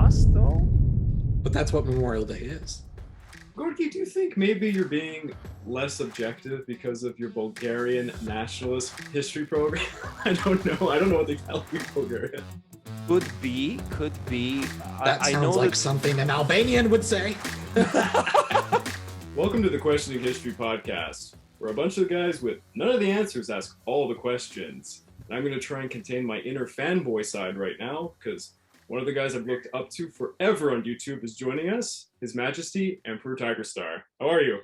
us, though. But that's what Memorial Day is. Gorky, do you think maybe you're being less objective because of your Bulgarian nationalist history program? I don't know. I don't know what they tell you, Bulgaria. Could be. That sounds like something an Albanian would say. Welcome to the Questioning History podcast, where a bunch of guys with none of the answers ask all the questions. And I'm going to try and contain my inner fanboy side right now, because one of the guys I've looked up to forever on YouTube is joining us, His Majesty, Emperor-tigerstar. How are you?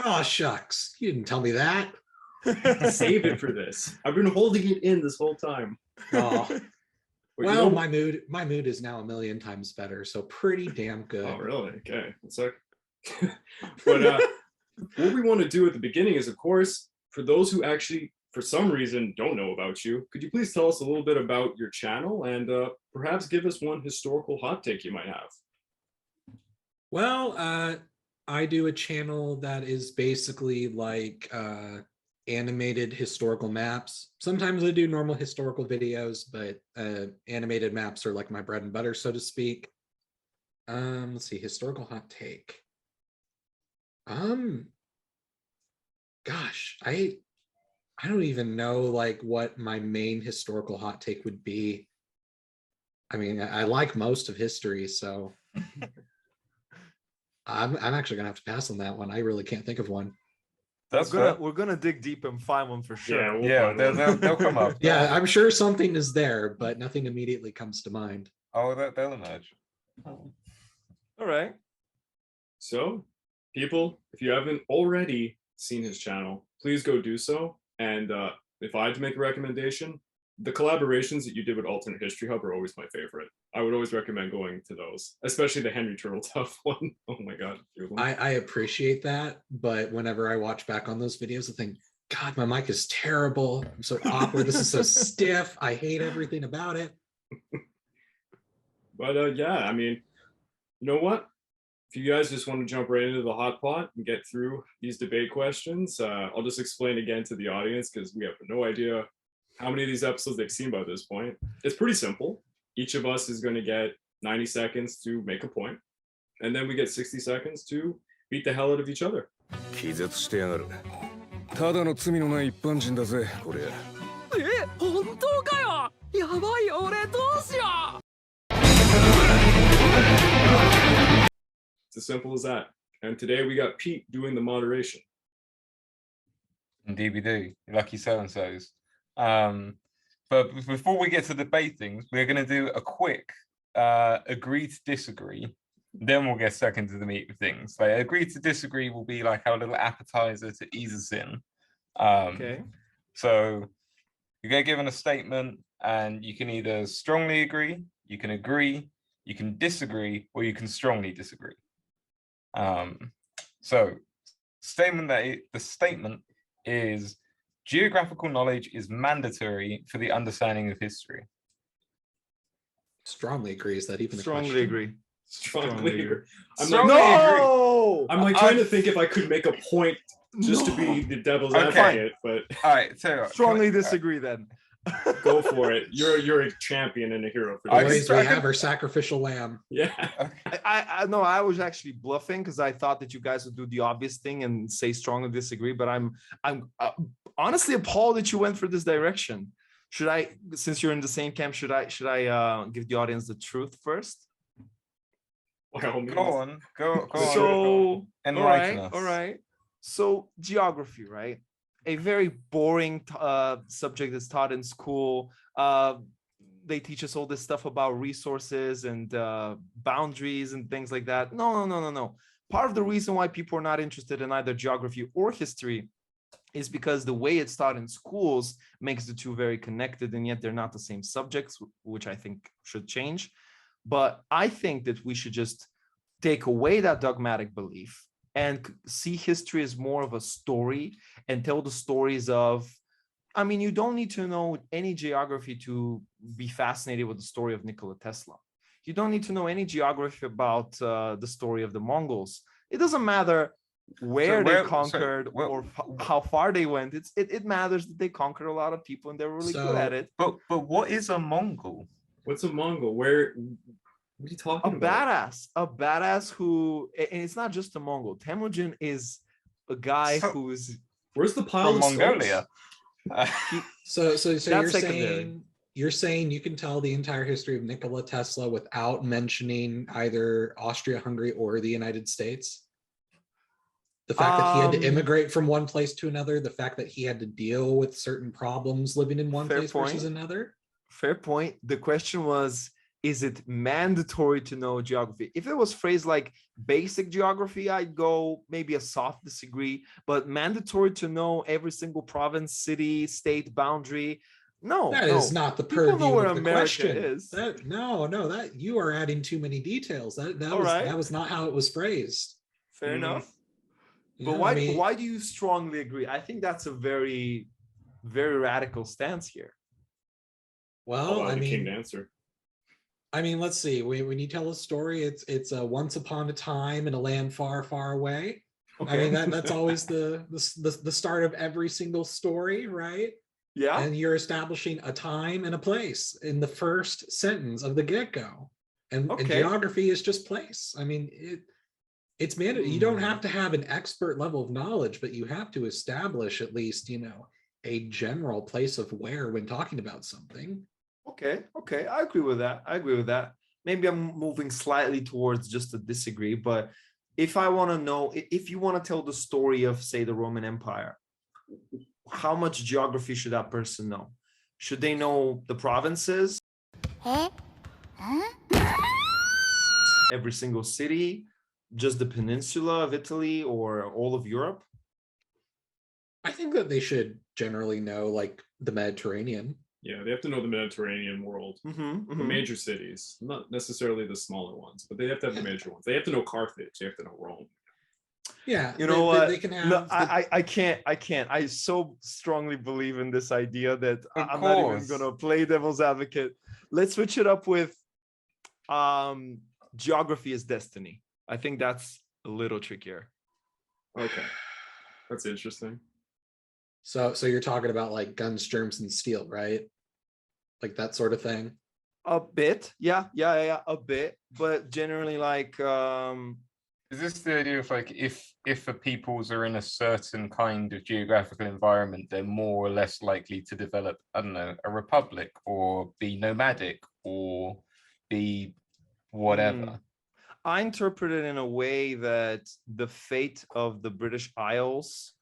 Oh, shucks. You didn't tell me that. Save it for this. I've been holding it in this whole time. Oh. But Well, my mood is now a million times better, so pretty damn good. Oh, really? Okay. Let's look. But what we want to do at the beginning is, of course, for those who actually, for some reason, don't know about you, could you please tell us a little bit about your channel and perhaps give us one historical hot take you might have? Well, I do a channel that is basically like animated historical maps. Sometimes I do normal historical videos, but animated maps are like my bread and butter, so to speak. Let's see, historical hot take. Gosh, I don't even know like what my main historical hot take would be. I mean, I like most of history, so I'm actually gonna have to pass on that one. I really can't think of one. We're gonna dig deep and find one for sure. Yeah, They'll come up. Yeah, I'm sure something is there, but nothing immediately comes to mind. Oh, they'll emerge. All right. So, people, if you haven't already seen his channel, please go do so. And if I had to make a recommendation, the collaborations that you did with Alternate History Hub are always my favorite. I would always recommend going to those, especially the Henry Turtletuff one. Oh my God. I appreciate that, but whenever I watch back on those videos, I think, God, my mic is terrible. I'm so awkward. This is so stiff. I hate everything about it. But yeah, I mean, you know what? If you guys just want to jump right into the hot pot and get through these debate questions, I'll just explain again to the audience because we have no idea how many of these episodes they've seen by this point. It's pretty simple. Each of us is going to get 90 seconds to make a point, and then we get 60 seconds to beat the hell out of each other. 気絶してやがる。ただの罪のない一般人だぜ、これ。本当かよ。やばい、俺どうしよう。It's as simple as that. And today we got Pete doing the moderation. Indeed we do. Lucky so-and-sos. But before we get to debate things, we're going to do a quick agree to disagree. Then we'll get stuck into the meat of things. Like agree to disagree will be like our little appetizer to ease us in. Okay. So you get given a statement and you can either strongly agree, you can agree, you can disagree, or you can strongly disagree. So the statement is geographical knowledge is mandatory for the understanding of history. Strongly agree. Is that even Strongly agree. Strongly agree. I'm No! like, I'm like trying to think if I could make a point just to be the devil's advocate, but All right, so Strongly disagree then. go for it. You're a champion and a hero for Boys, this. we have our sacrificial lamb. Yeah. I was actually bluffing because I thought that you guys would do the obvious thing and say strongly disagree, but I'm honestly appalled that you went for this direction. Should I, since you're in the same camp, should I give the audience the truth first? Go on. So Enlighten us. all right. So geography, right? A very boring subject that's taught in school. They teach us all this stuff about resources and boundaries and things like that. No. Part of the reason why people are not interested in either geography or history is because the way it's taught in schools makes the two very connected, and yet they're not the same subjects, which I think should change. But I think that we should just take away that dogmatic belief and see history as more of a story and tell the stories of, I mean, you don't need to know any geography to be fascinated with the story of Nikola Tesla. You don't need to know any geography about the story of the Mongols. It doesn't matter where they conquered or how far they went. It matters that they conquered a lot of people and they were really good at it. But what is a Mongol? What's a Mongol? Where What are you talking A about? badass who, and it's not just a Mongol. Temujin is a guy So- who's Where's the pile From of skulls? Mongolia. So That's you're secondary. saying you can tell the entire history of Nikola Tesla without mentioning either Austria-Hungary or the United States? The fact that he had to immigrate from one place to another, the fact that he had to deal with certain problems living in one Fair place versus point. another. Fair point. The question was, is it mandatory to know geography? If it was phrased like basic geography, I'd go maybe a soft disagree, but mandatory to know every single province, city, state boundary. No, That no. is not the People know purview where of the America question. is. That you are adding too many details. All right. That was not how it was phrased. Fair Mm. enough. You But know, why I mean, why do you strongly agree? I think that's a very, very radical stance here. well, Allow I the king to mean, answer. let's see. When you tell a story, it's a once upon a time in a land far, far away. I mean that's always the start of every single story, right? Yeah. And you're establishing a time and a place in the first sentence of the get-go. And Okay. geography is just place. I mean, it's mandatory. You don't Hmm. have to have an expert level of knowledge, but you have to establish at least, a general place of where when talking about something. Okay, I agree with that. Maybe I'm moving slightly towards just a disagree, but if I want to know, if you want to tell the story of, say, the Roman Empire, how much geography should that person know? Should they know the provinces, every single city, just the peninsula of Italy, or all of Europe? I think that they should generally know like the Mediterranean. Yeah, they have to know the Mediterranean world, the major cities, not necessarily the smaller ones, but they have to have the major ones. They have to know Carthage. They have to know Rome. Yeah, You know what? they can have. No, I can't. I so strongly believe in this idea that Of I'm not even course. gonna play devil's advocate. Let's switch it up with geography is destiny. I think that's a little trickier. Okay, that's interesting. So you're talking about like guns, germs, and steel, right? Like that sort of thing. A bit, yeah, a bit, but generally like Is this the idea of like if the peoples are in a certain kind of geographical environment, they're more or less likely to develop, I don't know, a republic or be nomadic or be whatever? I interpret it in a way that the fate of the British Isles,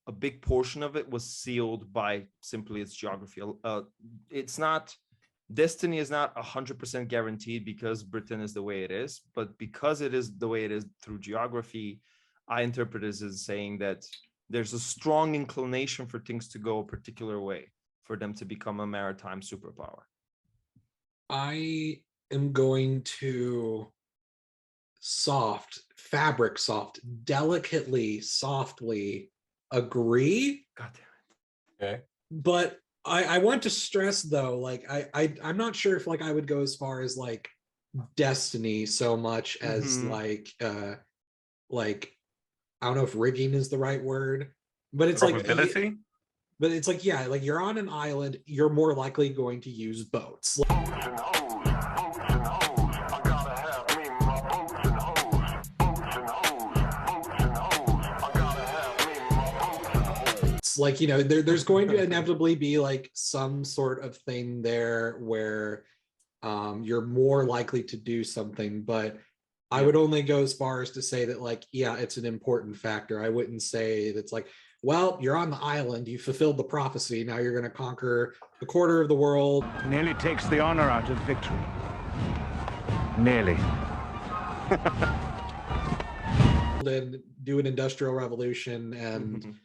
a big portion of it was sealed by simply its geography. It's not, destiny is not 100% guaranteed because Britain is the way it is, but because it is the way it is through geography, I interpret it as saying that there's a strong inclination for things to go a particular way for them to become a maritime superpower. I am going to delicately, softly agree. God damn it. Okay. But I want to stress though, like I'm not sure if like I would go as far as like destiny so much as like I don't know if rigging is the right word, but it's Probability? but it's like, yeah, like you're on an island, you're more likely going to use boats. It's like, there's going to inevitably be like some sort of thing there where you're more likely to do something, but I would only go as far as to say that like, yeah, it's an important factor. I wouldn't say that's like, well, you're on the island, you fulfilled the prophecy, now you're going to conquer a quarter of the world. Nearly takes the honor out of victory. Nearly. And do an industrial revolution and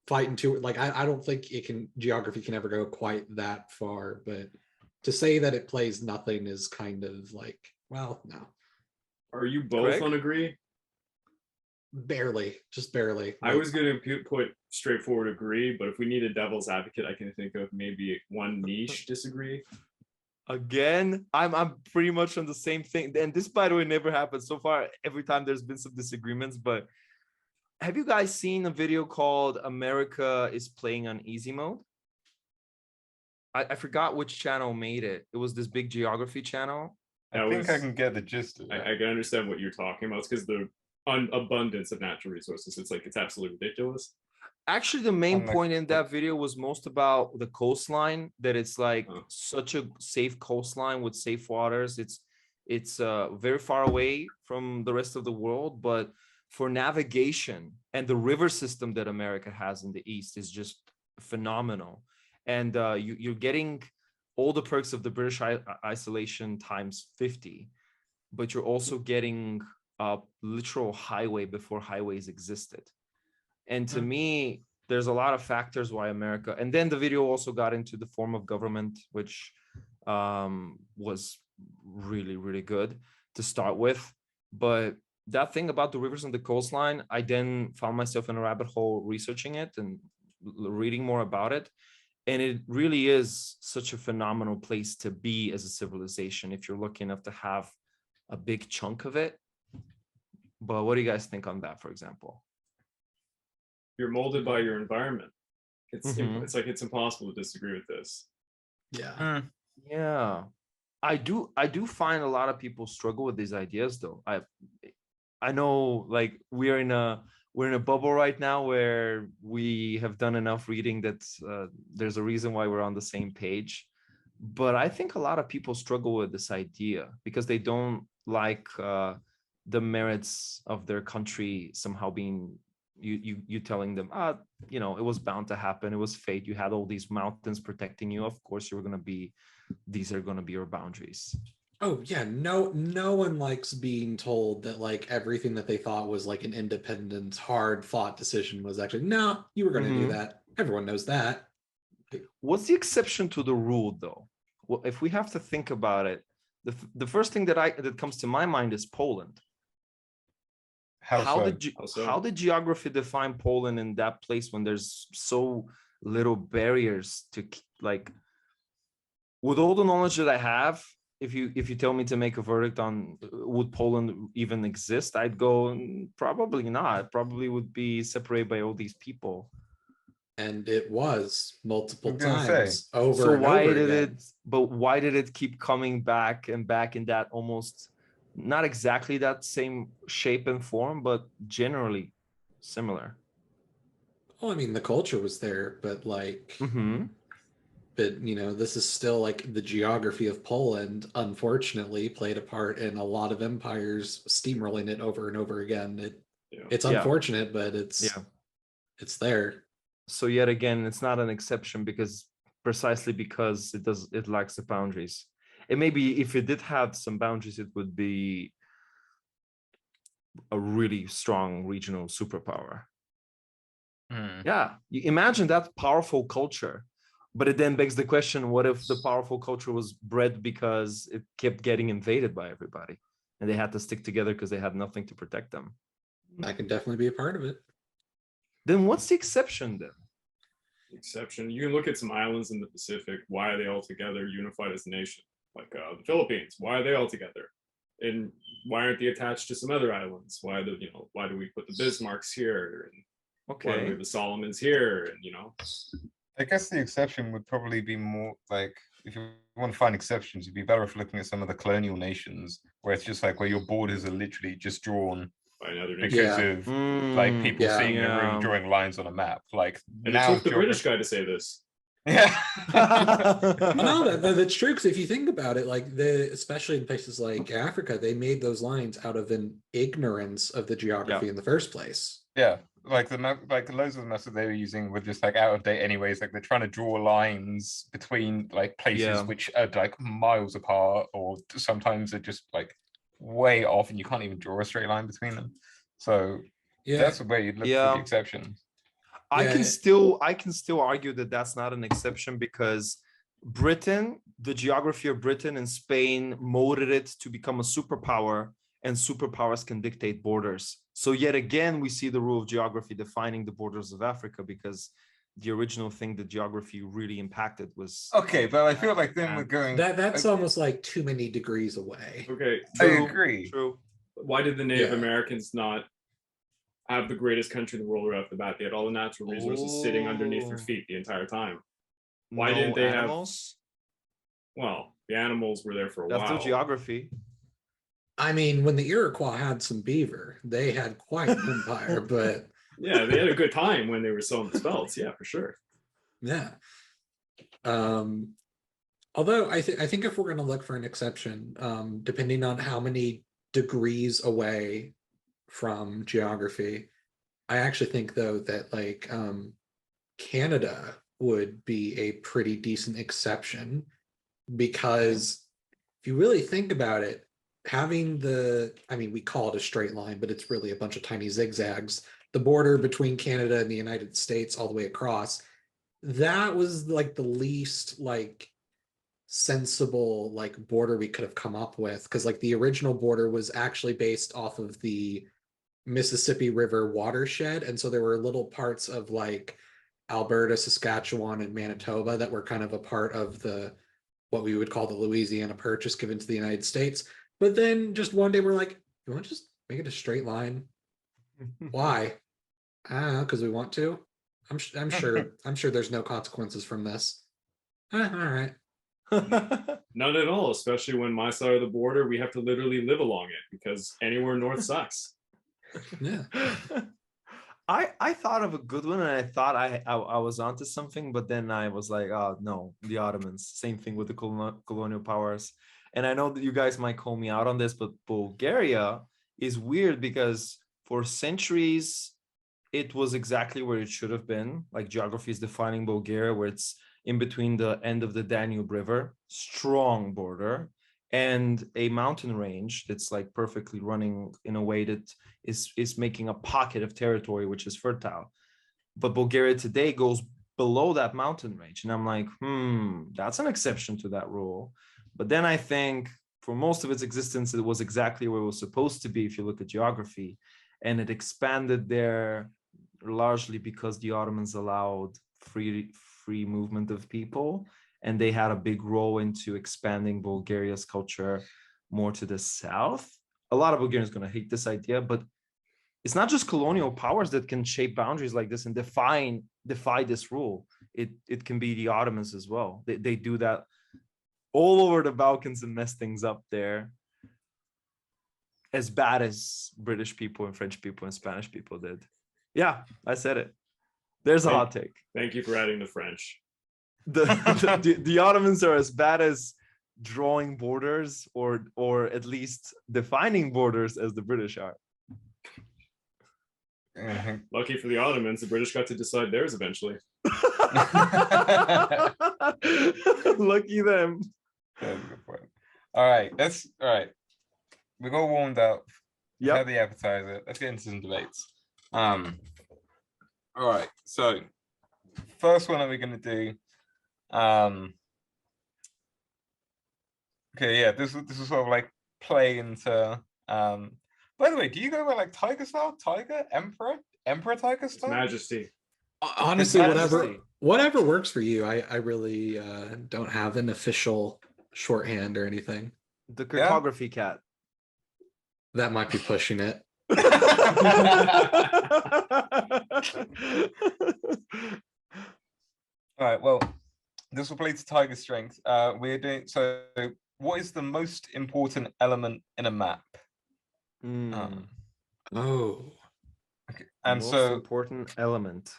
fight into it. Like, I don't think geography can ever go quite that far, but to say that it plays nothing is kind of like, well, no. Are you both Greg? on agree? Barely, just barely. I was going to put straightforward agree, but if we need a devil's advocate, I can think of maybe one niche disagree. Again, I'm pretty much on the same thing. And this, by the way, never happened so far. Every time there's been some disagreements, but have you guys seen a video called America is Playing on Easy Mode? I forgot which channel made it. It was this big geography channel. I think I can get the gist of it. I can understand what you're talking about. It's because the abundance of natural resources. It's like it's absolutely ridiculous. Actually, the main Unlike- point in that video was most about the coastline, that it's like Oh. such a safe coastline with safe waters. It's very far away from the rest of the world, but for navigation and the river system that America has in the East is just phenomenal. And you're getting all the perks of the British isolation times 50, but you're also getting a literal highway before highways existed. And to me, there's a lot of factors why America, and then the video also got into the form of government, which was really, really good to start with. But that thing about the rivers and the coastline, I then found myself in a rabbit hole researching it and reading more about it. And it really is such a phenomenal place to be as a civilization if you're lucky enough to have a big chunk of it. But what do you guys think on that, for example? You're molded by your environment. It's Mhm. it's like it's impossible to disagree with this. Yeah. Yeah, I do find a lot of people struggle with these ideas though. I know, like, we're in a bubble right now where we have done enough reading that there's a reason why we're on the same page. But I think a lot of people struggle with this idea because they don't like the merits of their country somehow being you telling them, it was bound to happen. It was fate. You had all these mountains protecting you. Of course, these are gonna be your boundaries. Oh yeah, no one likes being told that like everything that they thought was like an independent, hard fought decision was actually no, you were gonna do Mhm. that. Everyone knows that. What's the exception to the rule though? Well, if we have to think about it, the first thing that comes to my mind is Poland. How so? How so? How did geography define Poland in that place when there's so little barriers to like, with all the knowledge that I have, if you tell me to make a verdict on would Poland even exist, I'd go probably not. It probably would be separated by all these people. And it was multiple I'm gonna times over So and why over did again. why did it keep coming back and back in that almost not exactly that same shape and form, but generally similar? Well, I mean, the culture was there, but like, Mm-hmm. but this is still like the geography of Poland, unfortunately, played a part in a lot of empires steamrolling it over and over again. Yeah. It's Yeah. unfortunate, but it's there. So yet again, it's not an exception precisely because it lacks the boundaries. And maybe if it did have some boundaries, it would be a really strong regional superpower. Hmm. Yeah, you imagine that powerful culture, but it then begs the question: what if the powerful culture was bred because it kept getting invaded by everybody, and they had to stick together because they had nothing to protect them? That can definitely be a part of it. Then what's the exception then? Exception. You can look at some islands in the Pacific. Why are they all together, unified as a nation? Like the Philippines. Why are they all together? And why aren't they attached to some other islands? Why do we put the Bismarcks here? And why do we Okay, have the Solomons here? And I guess the exception would probably be more like if you want to find exceptions, you'd be better off looking at some of the colonial nations where it's just like where your borders are literally just drawn by another nation. because Yeah. of like people yeah. seeing the room drawing lines on a map. Like And now it took the British geography- guy to say this. Yeah. No, that's true. Because if you think about it, like especially in places like Africa, they made those lines out of an ignorance of the geography in the first place. Yeah, like the map, like loads of the maps that they were using were just like out of date anyways. Like they're trying to draw lines between like places Yeah. which are like miles apart, or sometimes they're just like way off, and you can't even draw a straight line between them. So Yeah, that's where you'd look for Yeah. the exception. I Yeah. can still argue that that's not an exception because Britain, the geography of Britain and Spain molded it to become a superpower, and superpowers can dictate borders. So yet again, we see the rule of geography defining the borders of Africa because the original thing that geography really impacted was Okay, but I feel like then we're going. that's almost like too many degrees away. Okay. I True. agree. True. Why did the Native Yeah. Americans not have the greatest country in the world right off the bat? They had all the natural resources sitting underneath their Oh. feet the entire time. Why No didn't they have- animals? Well, The animals were there for a That's while. still geography. I mean, when the Iroquois had some beaver, they had quite an empire, but Yeah, they had a good time when they were selling the spells. Yeah, for sure. yeah. Although I think if we're going to look for an exception, depending on how many degrees away from geography, I actually think though that like Canada would be a pretty decent exception because if you really think about it, having I mean, we call it a straight line, but it's really a bunch of tiny zigzags, the border between Canada and the United States all the way across, that was like the least like sensible like border we could have come up with because like the original border was actually based off of the Mississippi River watershed, and so there were little parts of like Alberta, Saskatchewan, and Manitoba that were kind of a part of the what we would call the Louisiana Purchase given to the United States. But then just one day we're like, you want to just make it a straight line? Why? I don't know, because we want to. I'm sure there's no consequences from this. All right. None at all, especially when my side of the border, we have to literally live along it because anywhere north sucks. Yeah. I thought of a good one and I thought I was onto something, but then I was like, oh no, the Ottomans. Same thing with the colonial powers. And I know that you guys might call me out on this, but Bulgaria is weird because for centuries it was exactly where it should have been. Like geography is defining Bulgaria, where it's in between the end of the Danube River, strong border, and a mountain range that's like perfectly running in a way that is making a pocket of territory which is fertile. But Bulgaria today goes below that mountain range, and I'm like, that's an exception to that rule. But then I think for most of its existence, it was exactly where it was supposed to be if you look at geography, and it expanded there largely because the Ottomans allowed free movement of people, and they had a big role into expanding Bulgaria's culture more to the south. A lot of Bulgarians are going to hate this idea, but it's not just colonial powers that can shape boundaries like this and defy this rule. It can be the Ottomans as well. They do that all over the Balkans and mess things up there, as bad as British people and French people and Spanish people did. Yeah, I said it. There's a hot take. Thank you for adding the French. The Ottomans are as bad as drawing borders or at least defining borders as the British are. Lucky for the Ottomans, the British got to decide theirs eventually. Lucky them. That's a good point. All right. We got warmed up. Yep. Had the appetizer. Let's get into some debates. All right. So first one that we're gonna do. Okay, yeah, this is sort of like play into by the way, do you go by like Tiger style? Tiger? Emperor Tiger His style? Majesty. Honestly, Majesty. whatever works for you. I really don't have an official shorthand or anything. The cartography cat. That might be pushing it. All right, well, this will play to Tiger strength. We're doing so. What is the most important element in a map? Oh, Okay, and most so important element.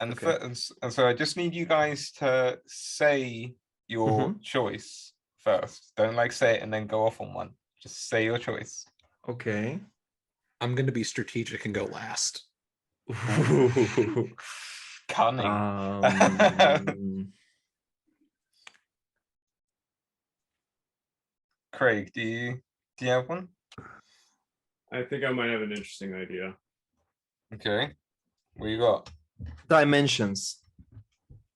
and okay. and so I just need you guys to say your choice first. Don't like say it and then go off on one. Just say your choice. Okay. I'm going to be strategic and go last. Cunning. Craig, do you have one? I think I might have an interesting idea. Okay. What you got? Dimensions.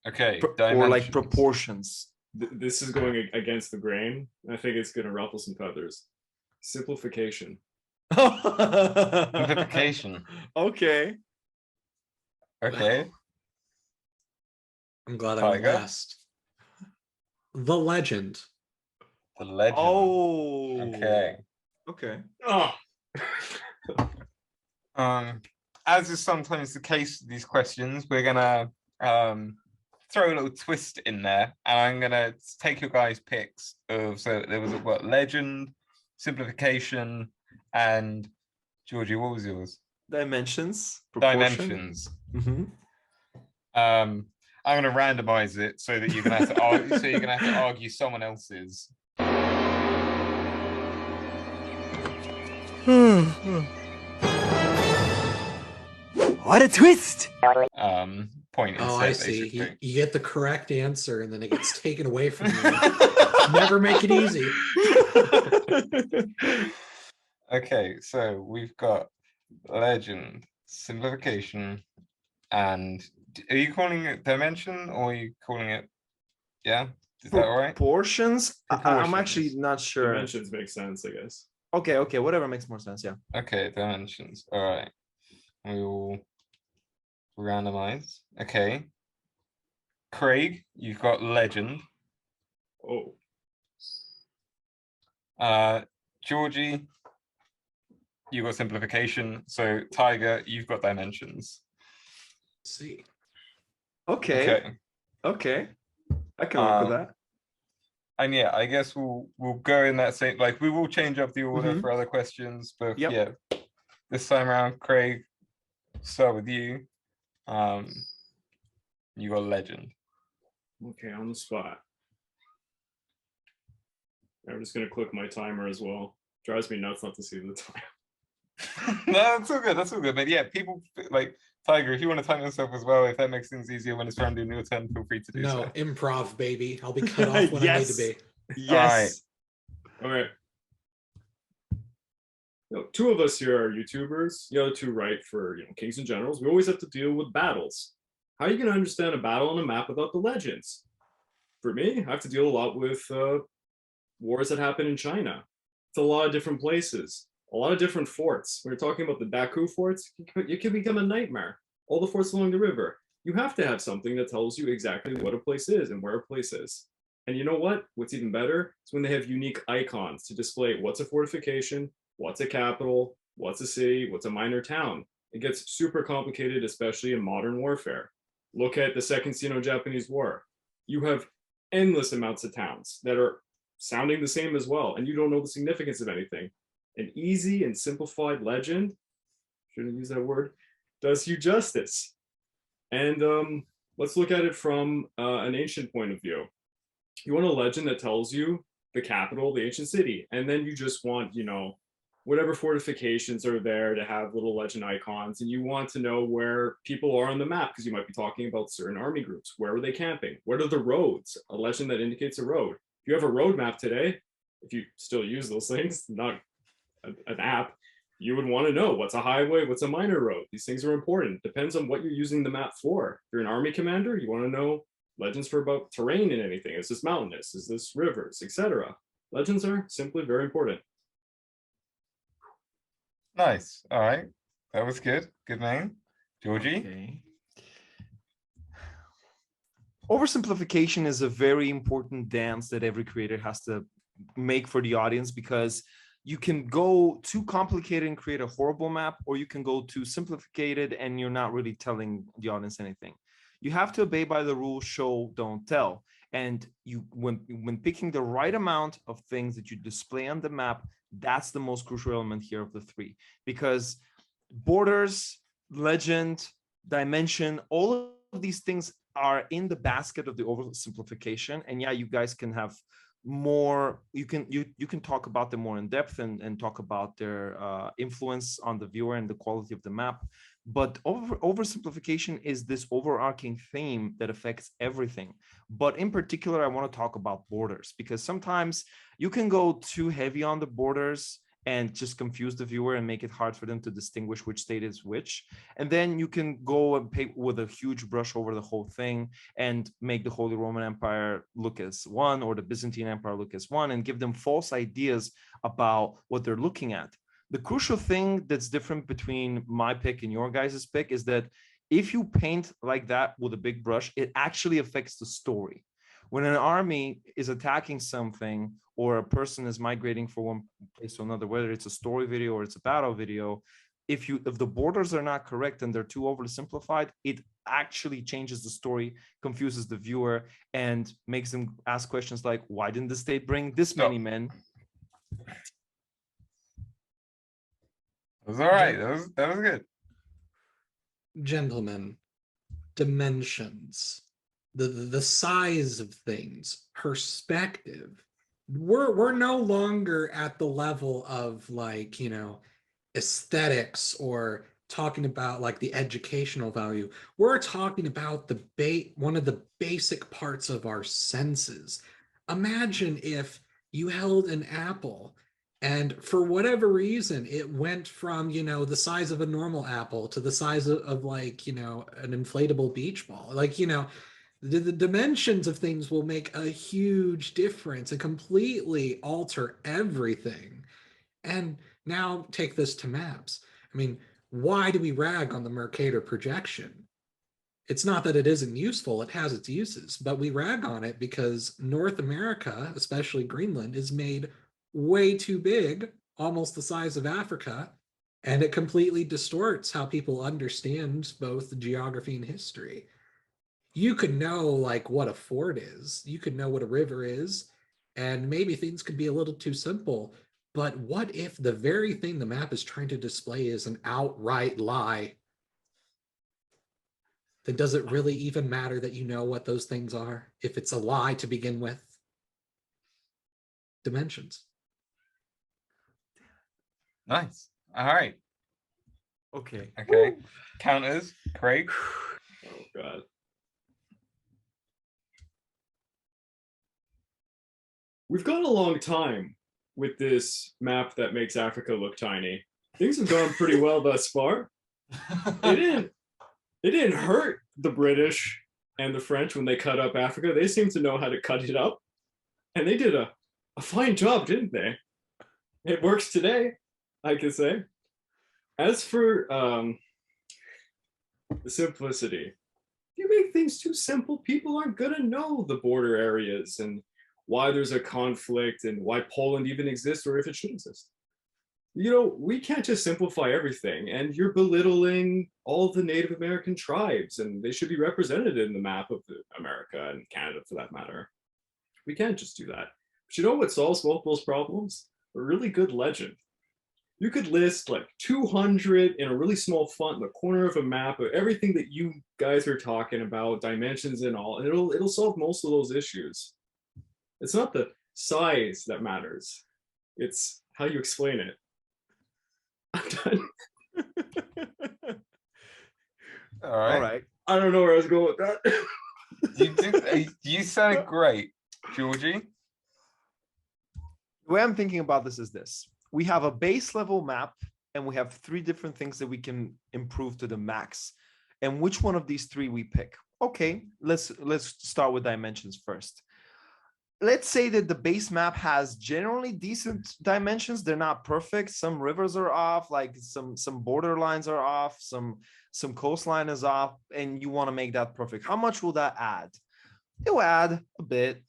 Okay. Or like proportions. This is going against the grain. I think it's going to ruffle some feathers. Simplification. Simplification. Okay. Okay. I'm glad I went Tiger? last. The legend. The legend. Oh. Okay. Okay. Oh. As is sometimes the case with these questions, we're gonna throw a little twist in there, and I'm gonna take your guys' picks of. So there was what legend, simplification, and Georgie. What was yours? Dimensions, proportion. Dimensions. Mhm. I'm gonna randomize it so that you're gonna have to argue. So you're gonna have to argue someone else's. What a twist! Point Oh, instead, I see. basically. You get the correct answer, and then it gets taken away from you. Never make it easy. Okay, so we've got legend, simplification, and are you calling it dimension or are you calling it? Yeah, is that all right? Proportions? I'm actually Proportions. not sure. Dimensions make sense, I guess. Okay, whatever makes more sense. Yeah. Okay, dimensions. All right, we will randomize. Okay, Craig, you've got legend. Oh, Georgie, you've got simplification. So Tiger, you've got dimensions. See. Okay. I can work with that. And yeah, I guess we'll go in that same, like we will change up the order Mhm. for other questions, but Yep. yeah, this time around, Craig, start with you. You got legend. okay, on the spot. I'm just gonna click my timer as well. Drives me nuts not to see the time. No, that's all good. That's all good. But yeah, people like Tiger, if you want to time yourself as well, if that makes things easier when it's around in your turn, feel free to do No, so. improv, baby. I'll be cut off when I need to be. Yes. All right. Two of us here are YouTubers. The other two write for Kings and Generals. We always have to deal with battles. How are you going to understand a battle on a map without the legends? For me, I have to deal a lot with wars that happen in China. It's a lot of different places, a lot of different forts. We're talking about the Baku forts. It can become a nightmare. All the forts along the river. You have to have something that tells you exactly what a place is and where a place is. And you know what? What's even better is when they have unique icons to display what's a fortification, what's a capital, what's a city, what's a minor town. It gets super complicated, especially in modern warfare. Look at the Second Sino-Japanese War. You have endless amounts of towns that are sounding the same as well, and you don't know the significance of anything. An easy and simplified legend, shouldn't use that word, does you justice. And let's look at it from an ancient point of view. You want a legend that tells you the capital, the ancient city, and then you just want, whatever fortifications are there to have little legend icons, and you want to know where people are on the map because you might be talking about certain army groups. Where were they camping? What are the roads? A legend that indicates a road. If you have a road map today, if you still use those things, not an app, you would want to know what's a highway, what's a minor road. These things are important. Depends on what you're using the map for. If you're an army commander, you want to know legends for about terrain and anything. Is this mountainous? Is this rivers, etc.? Legends are simply very important. Nice. All right. That was good. Good name. Georgie? Okay. Oversimplification is a very important dance that every creator has to make for the audience, because you can go too complicated and create a horrible map, or you can go too simplified and you're not really telling the audience anything. You have to obey by the rule, show, don't tell. And when picking the right amount of things that you display on the map, that's the most crucial element here of the three, because borders, legend, dimension, all of these things are in the basket of the oversimplification. And yeah, you guys can have more, you can talk about them more in depth and talk about their influence on the viewer and the quality of the map. But oversimplification is this overarching theme that affects everything. But in particular, I want to talk about borders, because sometimes you can go too heavy on the borders and just confuse the viewer and make it hard for them to distinguish which state is which. And then you can go and paint with a huge brush over the whole thing and make the Holy Roman Empire look as one, or the Byzantine Empire look as one, and give them false ideas about what they're looking at. The crucial thing that's different between my pick and your guys' pick is that if you paint like that with a big brush, it actually affects the story. When an army is attacking something, or a person is migrating from one place to another, whether it's a story video or it's a battle video, if the borders are not correct and they're too overly simplified, it actually changes the story, confuses the viewer, and makes them ask questions like, why didn't the state bring this many men? It was all right. That was good. Gentlemen, dimensions, the size of things, perspective. We're no longer at the level of like, you know, aesthetics or talking about like the educational value. We're talking about one of the basic parts of our senses. Imagine if you held an apple and for whatever reason it went from, you know, the size of a normal apple to the size of like, you know, an inflatable beach ball. Like, you know, the dimensions of things will make a huge difference and completely alter everything. And now take this to maps. I mean, why do we rag on the Mercator projection? It's not that it isn't useful, it has its uses, but we rag on it because North America, especially Greenland, is made way too big, almost the size of Africa, and it completely distorts how people understand both geography and history. You could know like what a ford is, you could know what a river is, and maybe things could be a little too simple. But what if the very thing the map is trying to display is an outright lie? Then does it really even matter that you know what those things are if it's a lie to begin with? Dimensions. Nice. All right. Okay. Okay. Counters, Craig. Oh God. We've gone a long time with this map that makes Africa look tiny. Things have gone pretty well thus far. It didn't hurt the British and the French when they cut up Africa. They seem to know how to cut it up. And they did a fine job, didn't they? It works today, I can say. As for the simplicity, if you make things too simple, people aren't gonna know the border areas and why there's a conflict and why Poland even exists or if it should exist. You know, we can't just simplify everything, and you're belittling all the Native American tribes, and they should be represented in the map of America and Canada for that matter. We can't just do that. But you know what solves both those problems? A really good legend. You could list like 200 in a really small font in the corner of a map of everything that you guys are talking about, dimensions and all, and it'll solve most of those issues. It's not the size that matters. It's how you explain it. I'm done. All right. I don't know where I was going with that. You sounded great, Georgie. The way I'm thinking about this is this. We have a base level map and we have 3 different things that we can improve to the max. And which one of these 3 we pick? Okay, let's start with dimensions first. Let's say that the base map has generally decent dimensions. They're not perfect. Some rivers are off, like some border lines are off, some coastline is off, and you want to make that perfect. How much will that add? It will add a bit.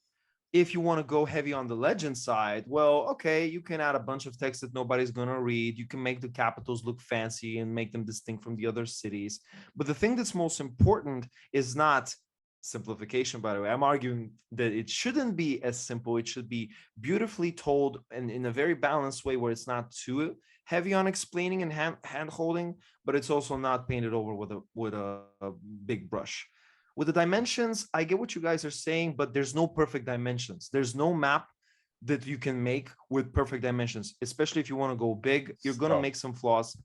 If you want to go heavy on the legend side, well, okay, you can add a bunch of text that nobody's going to read. You can make the capitals look fancy and make them distinct from the other cities. But the thing that's most important is not simplification, by the way. I'm arguing that it shouldn't be as simple. It should be beautifully told and in a very balanced way where it's not too heavy on explaining and hand holding, but it's also not painted over with a big brush. With the dimensions, I get what you guys are saying, but there's no perfect dimensions. There's no map that you can make with perfect dimensions, especially if you want to go big. You're going to make some flaws.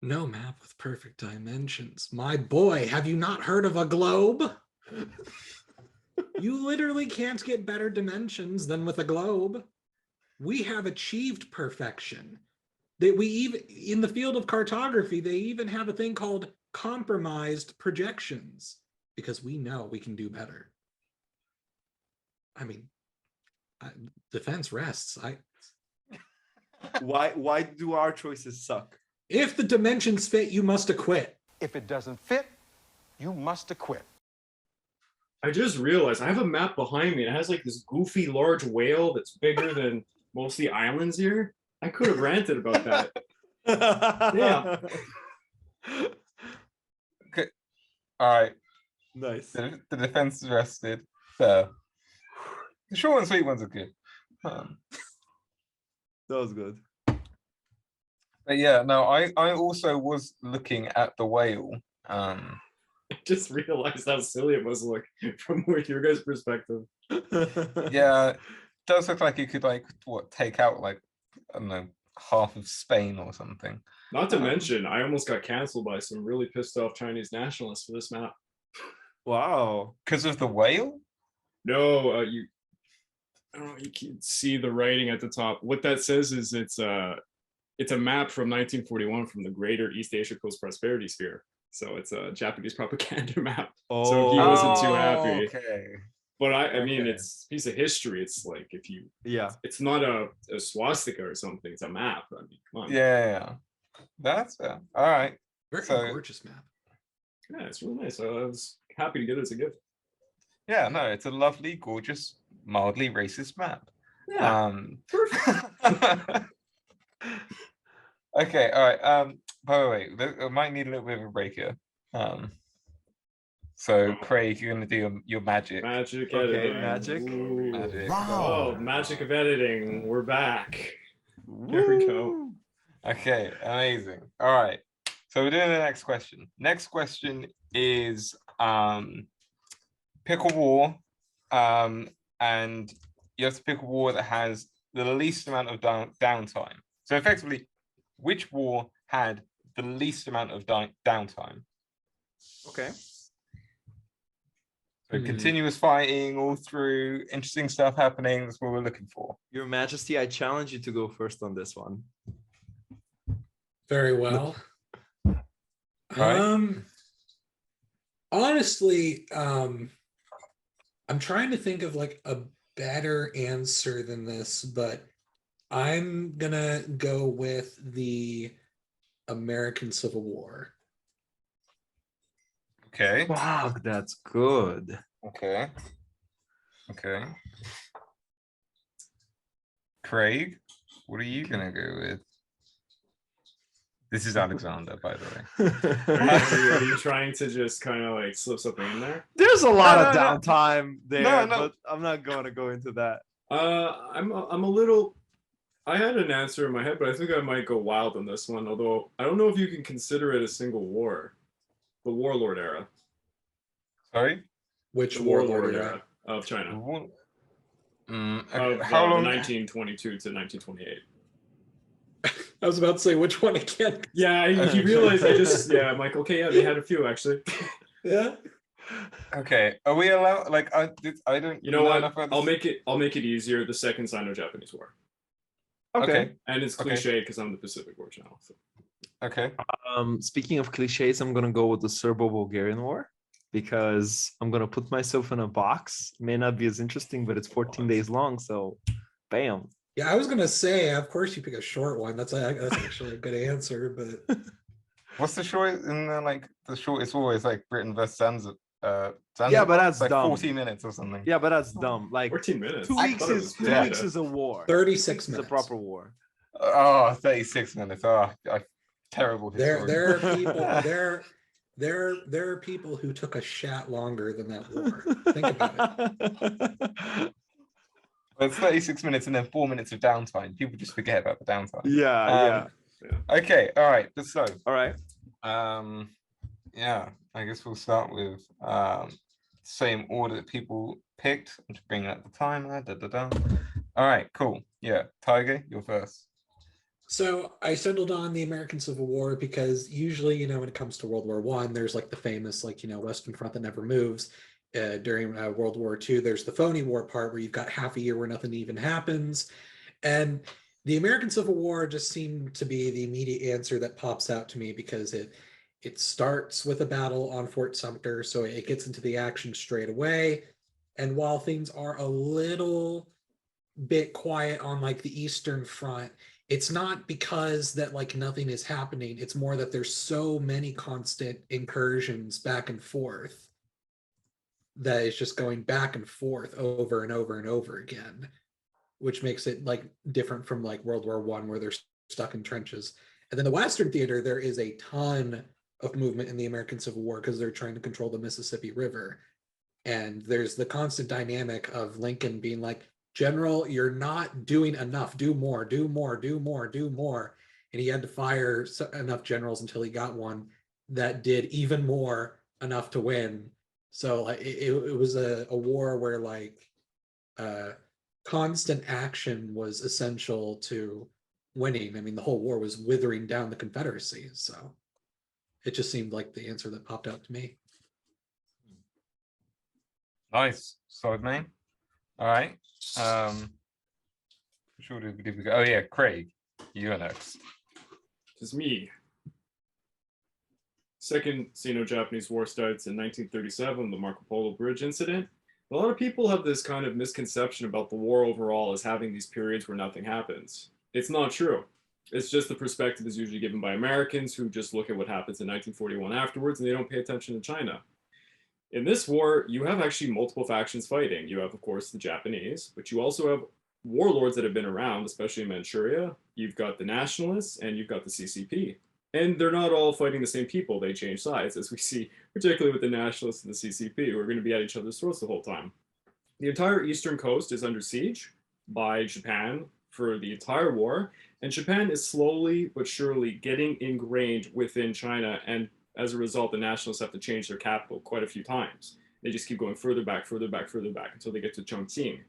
No map with perfect dimensions. My boy, have you not heard of a globe? You literally can't get better dimensions than with a globe. We have achieved perfection. We even, in the field of cartography, they even have a thing called compromised projections because we know we can do better. I mean, defense rests. Why do our choices suck? If the dimensions fit, you must acquit. If it doesn't fit, you must acquit. I just realized I have a map behind me. It has like this goofy large whale that's bigger than most of the islands here. I could have ranted about that. Yeah. Okay. All right. Nice. The defense is rested. So the short and sweet ones are good. Um, That was good. but yeah, no, I also was looking at the whale. I just realized how silly it must look from your guys' perspective. Yeah, it does look like you could like take out like, I don't know, half of Spain or something. Not to mention, I almost got canceled by some really pissed off Chinese nationalists for this map. Wow. Because of the whale? No, I don't know, you can see the writing at the top. What that says is it's a map from 1941 from the Greater East Asia Coast Prosperity Sphere. So it's a Japanese propaganda map. So he wasn't too happy. Okay. But I mean, Okay. it's a piece of history. It's like if you, Yeah. it's not a swastika or something. It's a map. I mean, come on. Yeah. That's all right. Very So- gorgeous map. Yeah, it's really nice. I was happy to get it as a gift. Yeah, no, it's a lovely, gorgeous, mildly racist map. Yeah. Okay, all right. By the way, I might need a little bit of a break here. So Craig, you're gonna do your magic. Magic Okay, editing. magic. Ooh. Magic. Oh, magic of editing. We're back. There we go. Woo. Okay, amazing. All right. So we're doing the next question. Next question is pick a war, and you have to pick a war that has the least amount of downtime. So effectively, which war had the least amount of downtime? Okay. So continuous fighting all through, interesting stuff happening. That's what we're looking for. Your Majesty, I challenge you to go first on this one. Very well. Right. Honestly, I'm trying to think of like a better answer than this, but I'm gonna go with the American Civil War. Okay. Wow, that's good. Okay. Okay. Craig, what are you gonna go with? This is Alexander, by the way. Are you trying to just kind of like slip something in there? There's a lot of no. downtime there, No. but I'm not going to go into that. I'm a little. I had an answer in my head, but I think I might go wild on this one. Although I don't know if you can consider it a single war, the warlord era, Sorry? Which the warlord era? of China, of How long? 1922 to 1928. I was about to say which one again. Yeah, you realize I just I'm like, okay, yeah, they had a few actually. Yeah. Okay, are we allowed? Like, I don't. You know what? enough about I'll this. make it easier. The Second Sino-Japanese War, Okay. and it's Okay. cliche because I'm the Pacific War channel. So. Okay. Speaking of cliches, I'm gonna go with the Serbo-Bulgarian War because I'm gonna put myself in a box. May not be as interesting, but it's 14 days long, so bam. Yeah, I was gonna say, of course you pick a short one. That's actually a good answer, but What's the short? In the like the shortest war is like Britain versus Zanzibar. Yeah, but that's it's like dumb. 40 minutes or something. Yeah, but that's dumb. Like 14 minutes. 2 I weeks thought it is was 2 bad. weeks is a war. 36 It's a minutes. proper war. Oh, 36 minutes. Oh, terrible. There are people there are people who took a shat longer than that war. Think about it. It's 36 minutes and then 4 minutes of downtime. People just forget about the downtime. Yeah. Okay. All right. So, All right. yeah, I guess we'll start with same order that people picked. I'm just bringing up the timer. All right. Cool. Yeah, Tiger, you're first. So I settled on the American Civil War because usually, when it comes to World War One, there's like the famous, Western Front that never moves. During World War II, there's the phony war part where you've got half a year where nothing even happens. And the American Civil War just seemed to be the immediate answer that pops out to me because it starts with a battle on Fort Sumter, so it gets into the action straight away. And while things are a little bit quiet on like the Eastern Front, it's not because that like nothing is happening. It's more that there's so many constant incursions back and forth that it's just going back and forth over and over and over again, which makes it like different from like World War One where they're stuck in trenches. And then the Western theater, there is a ton of movement in the American Civil War because they're trying to control the Mississippi River. And there's the constant dynamic of Lincoln being like, General, you're not doing enough. Do more, do more, do more, do more. And he had to fire enough generals until he got one that did even more, enough to win. So it was a war where like constant action was essential to winning. I mean, the whole war was withering down the Confederacy. So it just seemed like the answer that popped out to me. Nice. Solid name. All right. Sure did we go? Oh yeah, Craig, you're next. It's me. Second Sino-Japanese War starts in 1937, the Marco Polo Bridge incident. A lot of people have this kind of misconception about the war overall as having these periods where nothing happens. It's not true. It's just the perspective is usually given by Americans who just look at what happens in 1941 afterwards and they don't pay attention to China. In this war, you have actually multiple factions fighting. You have, of course, the Japanese, but you also have warlords that have been around, especially in Manchuria. You've got the nationalists and you've got the CCP. And they're not all fighting the same people. They change sides, as we see, particularly with the nationalists and the CCP, who are going to be at each other's throats the whole time. The entire eastern coast is under siege by Japan for the entire war, and Japan is slowly but surely getting ingrained within China, and as a result, the nationalists have to change their capital quite a few times. They just keep going further back, further back, further back until they get to Chongqing.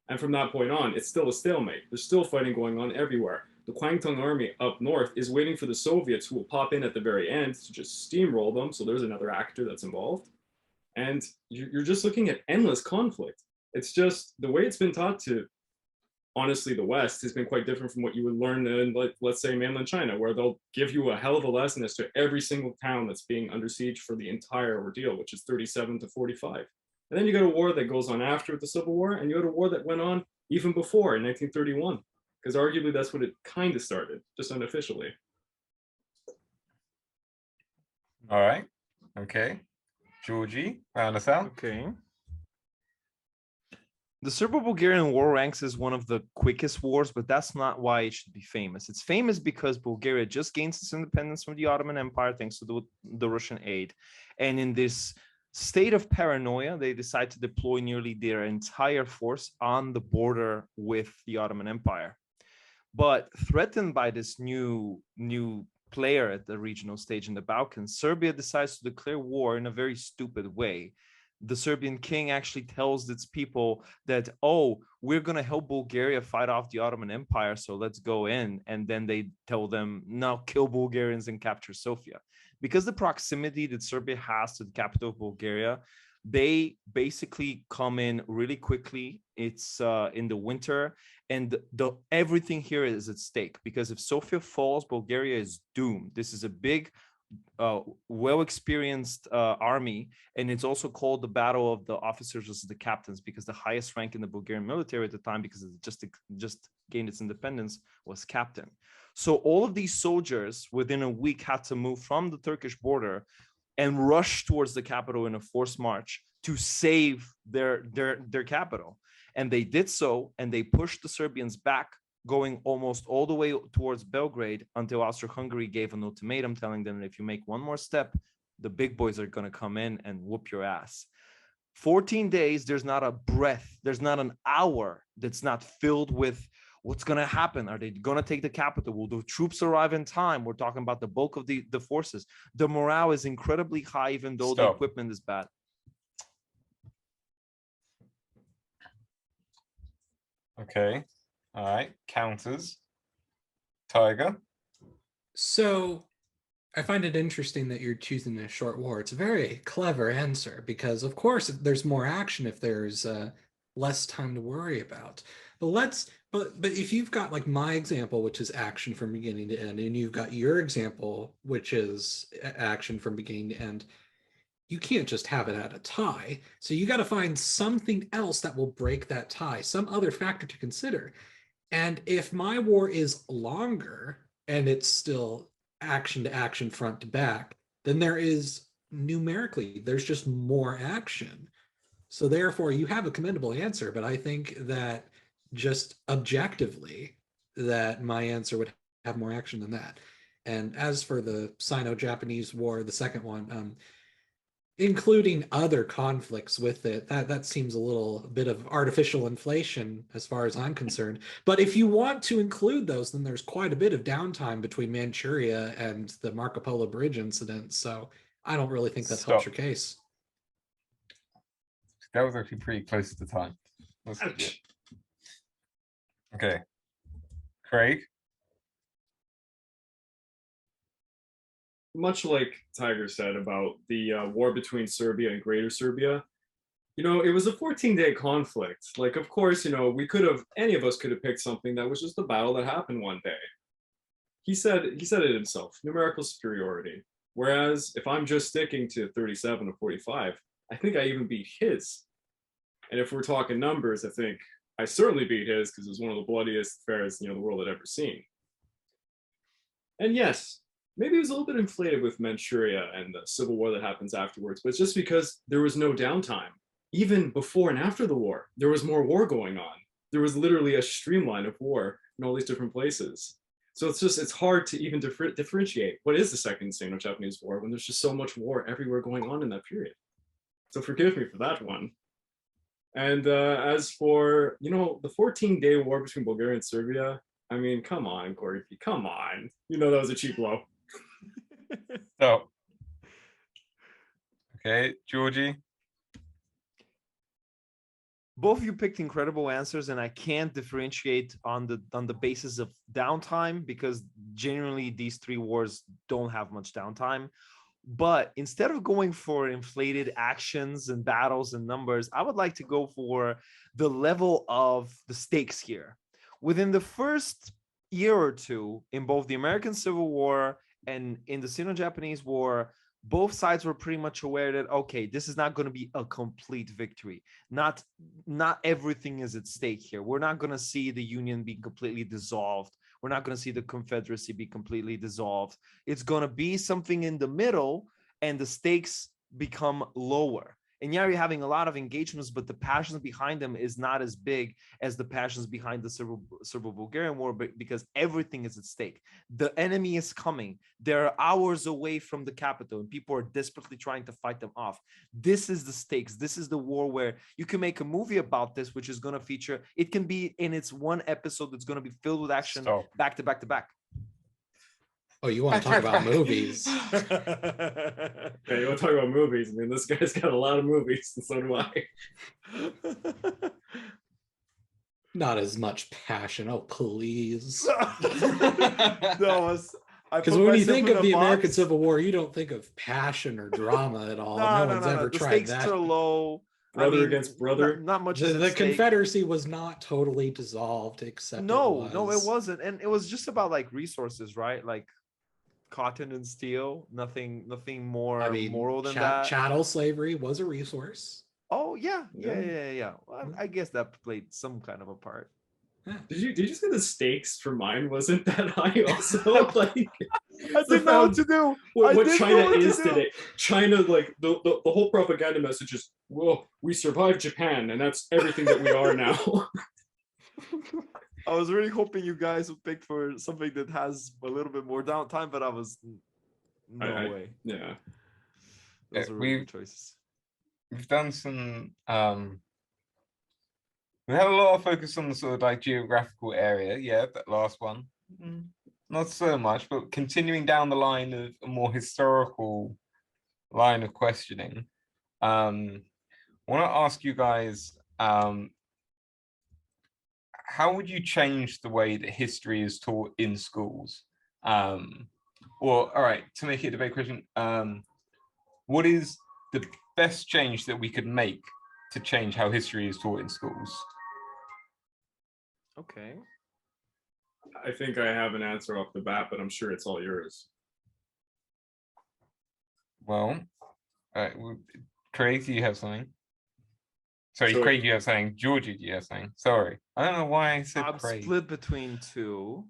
And from that point on, it's still a stalemate. There's still fighting going on everywhere. The Kwangtung army up north is waiting for the Soviets, who will pop in at the very end to just steamroll them. So there's another actor that's involved. And you're just looking at endless conflict. It's just the way it's been taught to, honestly, the West has been quite different from what you would learn in, let's say, mainland China, where they'll give you a hell of a lesson as to every single town that's being under siege for the entire ordeal, which is 37 to 45. And then you got a war that goes on after the Civil War, and you got a war that went on even before in 1931. Because arguably that's what it kind of started, just unofficially. All right. Okay. Georgie, round us out. Okay. The Serbo-Bulgarian War ranks as one of the quickest wars, but that's not why it should be famous. It's famous because Bulgaria just gains its independence from the Ottoman Empire thanks to the Russian aid. And in this state of paranoia, they decide to deploy nearly their entire force on the border with the Ottoman Empire. But threatened by this new player at the regional stage in the Balkans, Serbia decides to declare war in a very stupid way. The Serbian king actually tells its people that, oh, we're going to help Bulgaria fight off the Ottoman Empire, so let's go in. And then they tell them, no, kill Bulgarians and capture Sofia. Because the proximity that Serbia has to the capital of Bulgaria, they basically come in really quickly. It's in the winter, and everything here is at stake, because if Sofia falls, Bulgaria is doomed. This is a big, well-experienced army, and it's also called the battle of the officers versus the captains, because the highest rank in the Bulgarian military at the time, because it just gained its independence, was captain. So all of these soldiers within a week had to move from the Turkish border and rush towards the capital in a forced march to save their capital. And they did so, and they pushed the Serbians back, going almost all the way towards Belgrade, until Austro-Hungary gave an ultimatum telling them that if you make one more step, the big boys are going to come in and whoop your ass. 14 days, there's not a breath, there's not an hour that's not filled with what's going to happen. Are they going to take the capital? Will the troops arrive in time? We're talking about the bulk of the forces. The morale is incredibly high, even though the equipment is bad. Okay. All right. Counters. Tiger. So I find it interesting that you're choosing a short war. It's a very clever answer, because of course there's more action if there's less time to worry about. But if you've got like my example, which is action from beginning to end, and you've got your example, which is action from beginning to end, you can't just have it at a tie. So you got to find something else that will break that tie, some other factor to consider. And if my war is longer and it's still action to action, front to back, then there is numerically, there's just more action. So therefore you have a commendable answer, but I think that just objectively that my answer would have more action than that. And as for the Sino-Japanese War, the second one, including other conflicts with it, that seems a little bit of artificial inflation as far as I'm concerned. But if you want to include those, then there's quite a bit of downtime between Manchuria and the Marco Polo Bridge incident. So I don't really think that helps Stop. your case. That was actually pretty close to the time. That's good. Okay. Craig? Much like Tiger said about the war between Serbia and Greater Serbia, it was a 14-day conflict. Like, of course, any of us could have picked something that was just a battle that happened one day. He said it himself, numerical superiority. Whereas if I'm just sticking to 37 or 45, I think I even beat his. And if we're talking numbers, I think I certainly beat his because it was one of the bloodiest fairs, the world had ever seen. And yes, maybe it was a little bit inflated with Manchuria and the civil war that happens afterwards, but it's just because there was no downtime. Even before and after the war, there was more war going on. There was literally a streamline of war in all these different places. So it's hard to even differentiate what is the Second Sino-Japanese War when there's just so much war everywhere going on in that period. So forgive me for that one. And as for, the 14-day war between Bulgaria and Serbia, I mean, come on, Corey, come on. That was a cheap blow. So, okay, Georgie. Both of you picked incredible answers, and I can't differentiate on the basis of downtime because genuinely these three wars don't have much downtime. But instead of going for inflated actions and battles and numbers, I would like to go for the level of the stakes here. Within the first year or two, in both the American Civil War and in the Sino-Japanese War, both sides were pretty much aware that, okay, this is not going to be a complete victory. Not everything is at stake here. We're not going to see the Union be completely dissolved. We're not going to see the Confederacy be completely dissolved. It's going to be something in the middle, and the stakes become lower. And yeah, you're having a lot of engagements, but the passions behind them is not as big as the passions behind the Serbo-Bulgarian War, because everything is at stake. The enemy is coming. They're hours away from the capital, and people are desperately trying to fight them off. This is the stakes. This is the war where you can make a movie about this, which is going to feature, it can be in its one episode that's going to be filled with action back to back to back. Oh, you want to talk about movies? Yeah, you want to talk about movies? I mean, this guy's got a lot of movies, and so do I. Not as much passion. Oh, please. Because when you think of the American Civil War, you don't think of passion or drama at all. No one's ever tried that. The stakes are low. Brother against brother. Not much. The Confederacy was not totally dissolved, except no, it wasn't, and it was just about like resources, right? Like cotton and steel. Nothing more moral than that. Chattel slavery was a resource. Oh yeah. Well, I guess that played some kind of a part. Did you say the stakes for mine wasn't that high also? Like, I didn't know what to do. What China is today. China, like the whole propaganda message is, well, we survived Japan, and that's everything that we are now. I was really hoping you guys would pick for something that has a little bit more downtime, but I was no way. Yeah. Those are really good choices. We've done some we had a lot of focus on the sort of like geographical area. Yeah, that last one. Not so much, but continuing down the line of a more historical line of questioning. I want to ask you guys, how would you change the way that history is taught in schools? All right, to make it a debate question, what is the best change that we could make to change how history is taught in schools? Okay. I think I have an answer off the bat, but I'm sure it's all yours. Well, Craig, do you have something? Sorry, Craig, you have something. Georgie, do you have something? Sorry, I don't know why I said Craig. I'm split between two,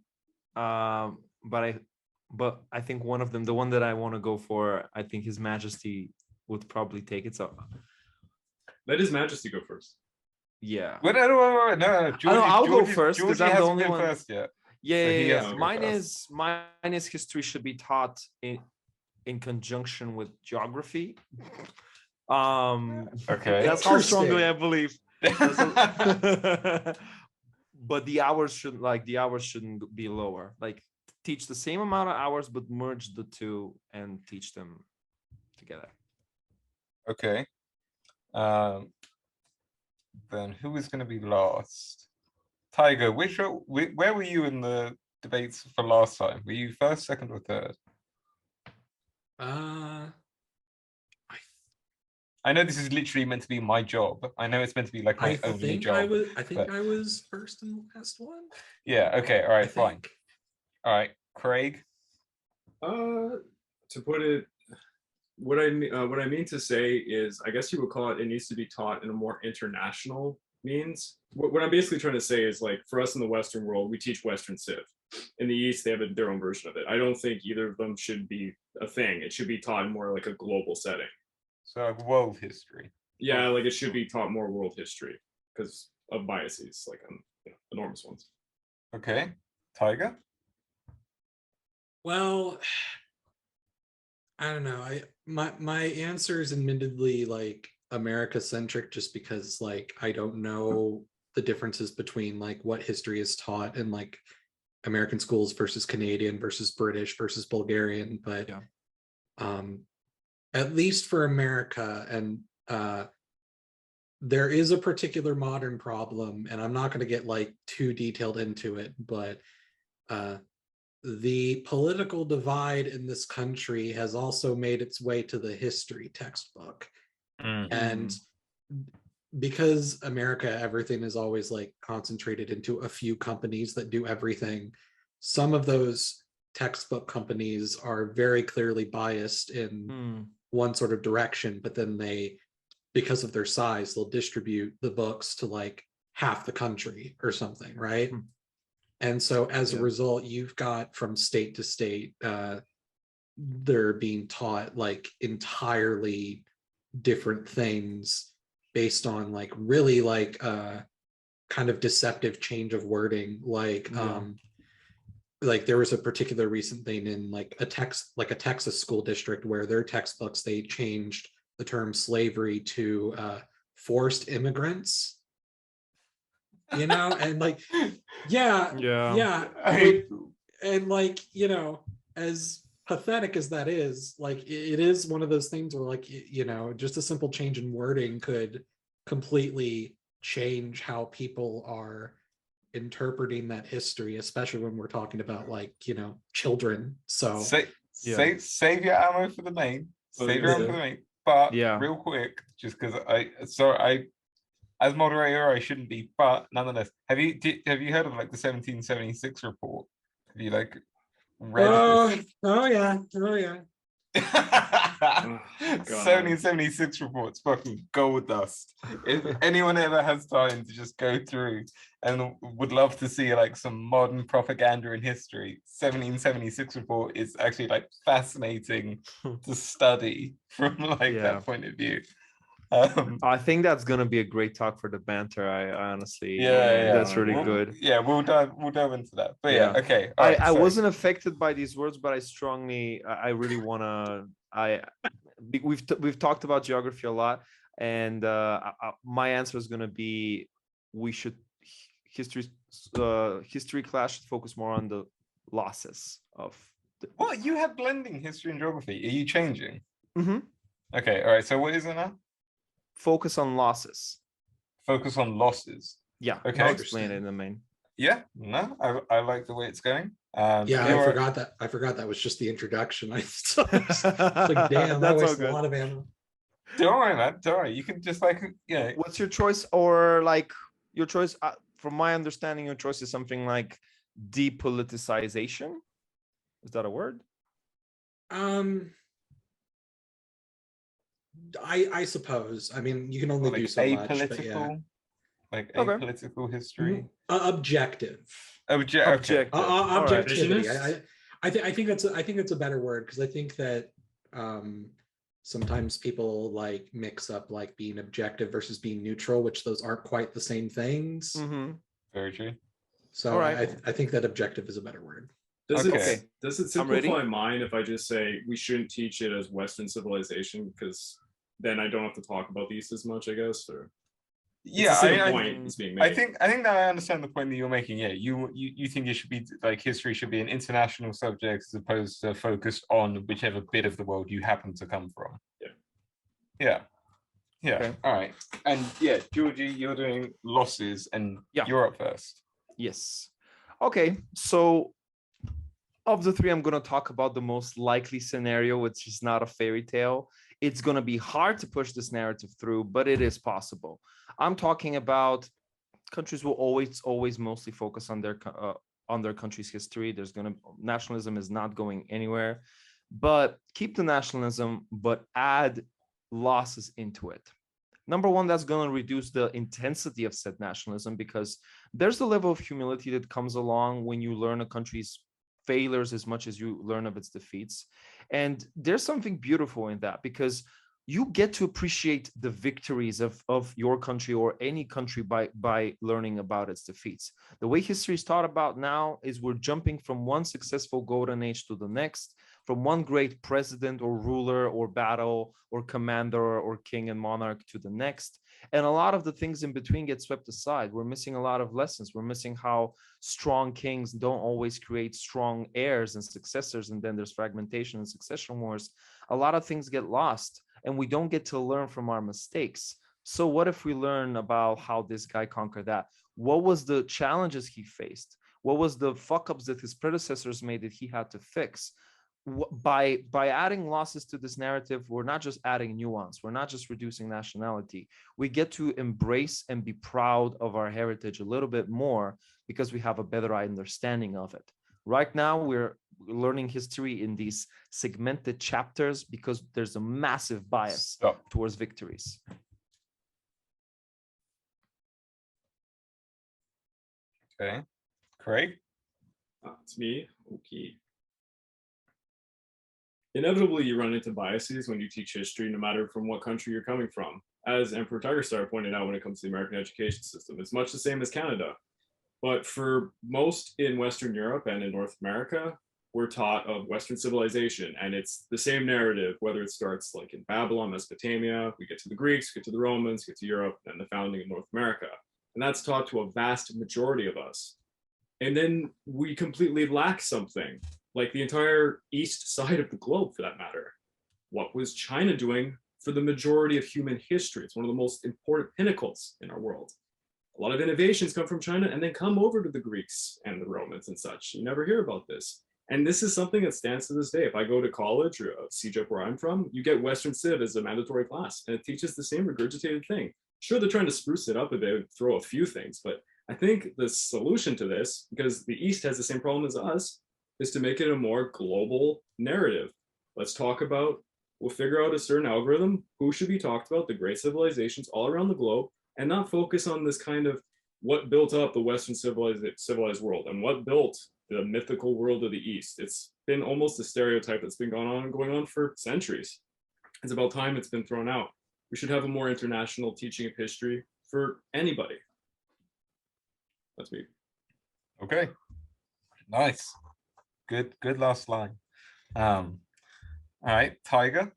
but I think one of them, the one that I want to go for, I think His Majesty would probably take it. So let His Majesty go first. Yeah. No, Georgie, I'll go first because I'm the only one. First, yeah. Yeah, So he yeah, has yeah. to go Mine is history should be taught in conjunction with geography. Okay. That's how strongly I Interesting. believe. But the hours shouldn't be lower. Like teach the same amount of hours, but merge the two and teach them together. Okay. Um, then who is going to be last? Tiger, where were you in the debates for last time? Were you first, second, or third? I I know this is literally meant to be my job. I know it's meant to be like my only think job. I think but- I was first in the last one. Yeah. Okay. All I right. Fine. think. All right. Craig. To put it, what I mean to say is, I guess you would call it needs to be taught in a more international means. What I'm basically trying to say is, like, for us in the Western world, we teach Western Civ. In the East, they have their own version of it. I don't think either of them should be a thing. It should be taught in more like a global setting. So like world history. Yeah, like it should be taught more world history because of biases, like enormous ones. Okay. Tiger. Well, I don't know. My answer is admittedly like America centric, just because like I don't know the differences between like what history is taught in like American schools versus Canadian versus British versus Bulgarian, but at least for America, and there is a particular modern problem, and I'm not going to get like too detailed into it, but the political divide in this country has also made its way to the history textbook. And because America, everything is always like concentrated into a few companies that do everything, some of those textbook companies are very clearly biased in one sort of direction, but then they, because of their size, they'll distribute the books to like half the country or something, right? And so as a result, you've got from state to state, they're being taught like entirely different things based on like really like kind of deceptive change of wording. Like there was a particular recent thing in like a Texas school district where their textbooks, they changed the term slavery to forced immigrants, you know, and like and like, you know, as pathetic as that is, like it is one of those things where like, you know, just a simple change in wording could completely change how people are interpreting that history, especially when we're talking about like, you know, children. So save your ammo for the main. Save your ammo for the main. But real quick, just because I as moderator I shouldn't be, but nonetheless, have you heard of like the 1776 report? Have you like read this? Oh yeah. 1776 reports, fucking gold dust. If anyone ever has time to just go through and would love to see like some modern propaganda in history, 1776 report is actually like fascinating to study from like that point of view. I think that's gonna be a great talk for the banter. I honestly, that's really good. Yeah, we'll dive into that. But okay. I wasn't affected by these words, but I really wanna. We've talked about geography a lot, and my answer is gonna be history class should focus more on the losses of. What, you have blending history and geography? Are you changing? Mm-hmm. Okay, all right. So what is it now? Focus on losses. Focus on losses. Yeah. Okay. I'll explain it in the main. Yeah. No, I like the way it's going. I forgot that was just the introduction. It's like, damn, that wastes a lot of ammo. Don't worry, man. Don't worry. You can just like, What's your choice, or like your choice? From my understanding, your choice is something like depoliticization. Is that a word? I suppose. I mean, you can only do so much. Apolitical, like apolitical history. Objective. Objective. Objectivity. I think that's a better word, because I think that sometimes people like mix up like being objective versus being neutral, which those aren't quite the same things. Very true. So All right. I think that objective is a better word. Does Okay. it does it I'm ready. simplify mine if I just say we shouldn't teach it as Western civilization because then I don't have to talk about the East as much, I guess? Or it's Yeah, the same I point is being made. I think that I understand the point that you're making. Yeah, you think it should be like history should be an international subject as opposed to focused on whichever bit of the world you happen to come from. Yeah. Yeah. Yeah. Okay. All right. And yeah, Georgie, you're doing losses and Yeah. you're up first. Yes. Okay. So of the three, I'm going to talk about the most likely scenario, which is not a fairy tale. It's going to be hard to push this narrative through, but it is possible. I'm talking about countries will always mostly focus on their country's history. Nationalism is not going anywhere, but keep the nationalism, but add losses into it. Number one, that's going to reduce the intensity of said nationalism because there's the level of humility that comes along when you learn a country's failures as much as you learn of its defeats. And there's something beautiful in that because you get to appreciate the victories of your country or any country by learning about its defeats. The way history is taught about now is we're jumping from one successful golden age to the next, from one great president or ruler or battle or commander or king and monarch to the next. And a lot of the things in between get swept aside. We're missing a lot of lessons. We're missing how strong kings don't always create strong heirs and successors. And then there's fragmentation and succession wars. A lot of things get lost and we don't get to learn from our mistakes. So what if we learn about how this guy conquered that? What was the challenges he faced? What was the fuck ups that his predecessors made that he had to fix? By adding losses to this narrative, we're not just adding nuance, we're not just reducing nationality, we get to embrace and be proud of our heritage a little bit more because we have a better understanding of it. Right now we're learning history in these segmented chapters because there's a massive bias towards victories. Okay. Craig? It's me. Okay. Inevitably, you run into biases when you teach history, no matter from what country you're coming from. As Emperor Tigerstar pointed out when it comes to the American education system, it's much the same as Canada. But for most in Western Europe and in North America, we're taught of Western civilization, and it's the same narrative, whether it starts like in Babylon, Mesopotamia, we get to the Greeks, get to the Romans, get to Europe, and the founding of North America. And that's taught to a vast majority of us. And then we completely lack something, like the entire east side of the globe for that matter. What was China doing for the majority of human history? It's one of the most important pinnacles in our world. A lot of innovations come from China and then come over to the Greeks and the Romans and such. You never hear about this. And this is something that stands to this day. If I go to college or CJUP where I'm from, you get Western Civ as a mandatory class, and it teaches the same regurgitated thing. Sure, they're trying to spruce it up a bit, throw a few things, but I think the solution to this, because the East has the same problem as us, is to make it a more global narrative. Let's talk about, we'll figure out a certain algorithm, who should be talked about, the great civilizations all around the globe, and not focus on this kind of what built up the Western civilized world and what built the mythical world of the East. It's been almost a stereotype that's been going on for centuries. It's about time it's been thrown out. We should have a more international teaching of history for anybody. That's me. Okay. Nice. Good last line. All right, Tiger.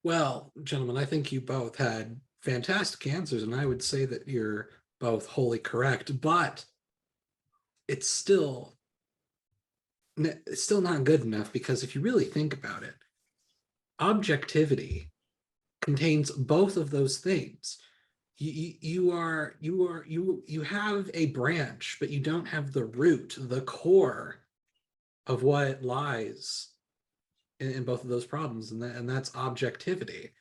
Well, gentlemen, I think you both had fantastic answers, and I would say that you're both wholly correct, but it's still not good enough, because if you really think about it, objectivity contains both of those things. You have a branch, but you don't have the root, the core of what lies in both of those problems, and that's objectivity.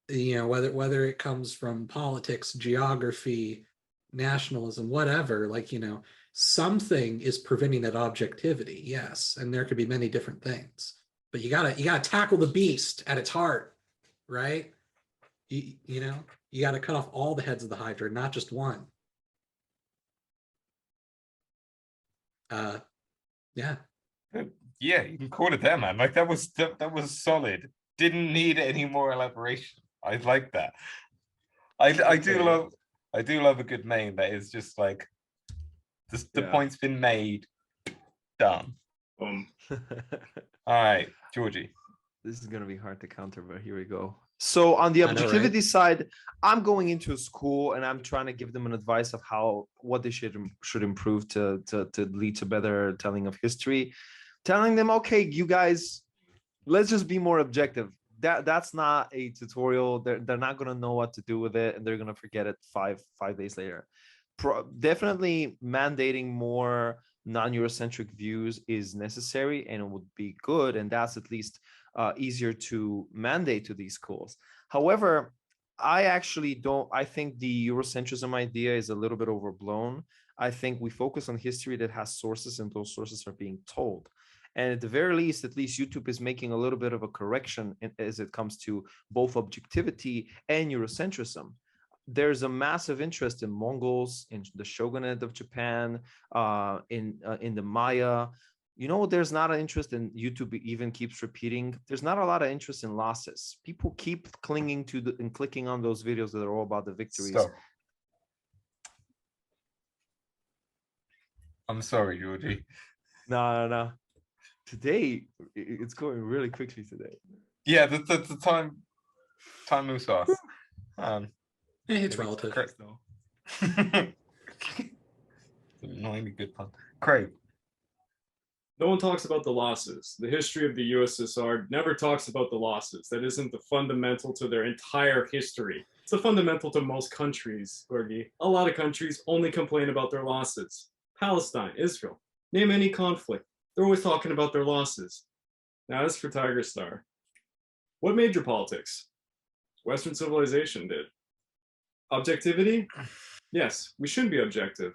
You know, whether it comes from politics, geography, nationalism, whatever, like, you know, something is preventing that objectivity, yes, and there could be many different things, but you gotta tackle the beast at its heart, right? You know, you got to cut off all the heads of the Hydra, not just one. Yeah. Yeah, you can call it there, man. Like that was solid. Didn't need any more elaboration. I like that. I do love a good name that is just like The Yeah. point's been made. Done. All right, Georgie. This is gonna be hard to counter, but here we go. So on the I know, right? objectivity side, I'm going into a school and I'm trying to give them an advice of what they should improve to lead to better telling of history. Telling them, okay, you guys, let's just be more objective. That's not a tutorial. They're not gonna know what to do with it, and they're gonna forget it five days later. Definitely mandating more non-Eurocentric views is necessary, and it would be good, and that's at least easier to mandate to these schools. However, I think the Eurocentrism idea is a little bit overblown. I think we focus on history that has sources, and those sources are being told. And at the very least, at least YouTube is making a little bit of a correction as it comes to both objectivity and Eurocentrism. There's a massive interest in Mongols, in the shogunate of Japan, in the Maya. You know, there's not an interest in YouTube even keeps repeating. There's not a lot of interest in losses. People keep clinging to and clicking on those videos that are all about the victories. Stop. I'm sorry, Georgie. No. Today, it's going really quickly today. Yeah, the time moves fast. It's relative. Correct though. Annoyingly good pun. Craig. No one talks about the losses. The history of the USSR never talks about the losses. That isn't the fundamental to their entire history. It's a fundamental to most countries, Gorgi. A lot of countries only complain about their losses. Palestine, Israel, name any conflict. They're always talking about their losses. Now, as for Tigerstar, what made your politics? Western civilization did. Objectivity? Yes, we should be objective.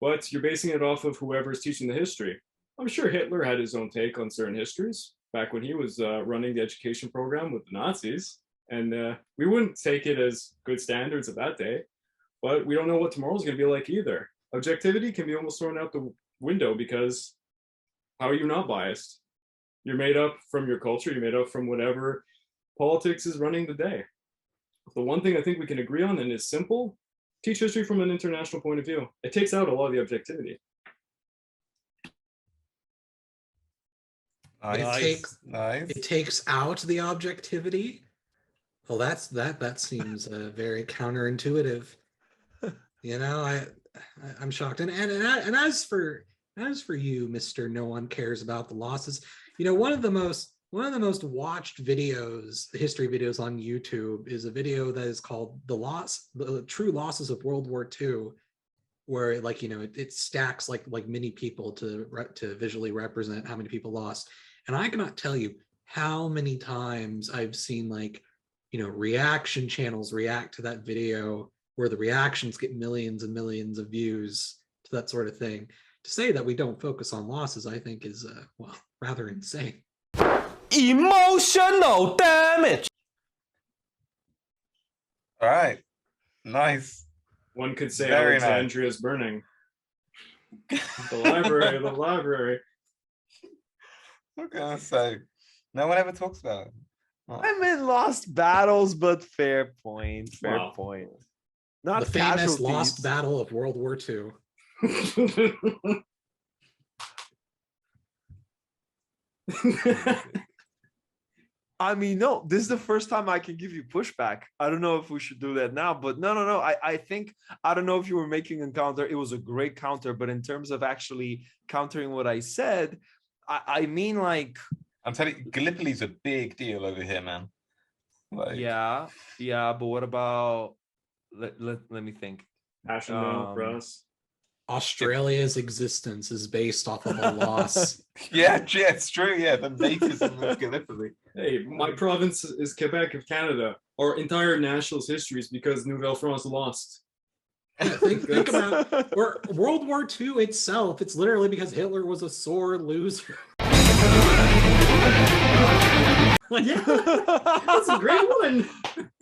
But you're basing it off of whoever's teaching the history. I'm sure Hitler had his own take on certain histories back when he was running the education program with the Nazis. And we wouldn't take it as good standards of that day. But we don't know what tomorrow's going to be like either. Objectivity can be almost thrown out the window because how are you not biased? You're made up from your culture. You're made up from whatever politics is running the day. The one thing I think we can agree on, and is simple, teach history from an international point of view. It takes out a lot of the objectivity. Nice. It takes out the objectivity. Well, that seems very counterintuitive. You know, I'm shocked. And as for you, Mr. No One Cares About the Losses, you know, one of the most watched videos, history videos on YouTube, is a video that is called the True Losses of World War II, where, like, you know, it stacks like many people to visually represent how many people lost. And I cannot tell you how many times I've seen, like, you know, reaction channels react to that video, where the reactions get millions and millions of views to that sort of thing. To say that we don't focus on losses, I think is, well, rather insane. Emotional damage. All right. Nice. One could say Very nice. Alexandria's burning. The library, the library. What can I say? No one ever talks about it. Oh. I mean, lost battles, but fair point. Fair Wow. point. Not The famous casualties. lost battle of World War II. I mean, no, this is the first time I can give you pushback. I don't know if we should do that now, but no. I think, I don't know if you were making a counter. It was a great counter, but in terms of actually countering what I said, I mean, like, I'm telling you, Gallipoli's a big deal over here, man. Like, yeah, but what about, let me think. Passion now for us. Australia's existence is based off of a loss. yeah, it's true. Yeah, the natives of Gallipoli. Hey, my province is Quebec of Canada. Our entire national's history is because Nouvelle France lost. Yeah, think about World War II itself. It's literally because Hitler was a sore loser. Yeah, that's a great one.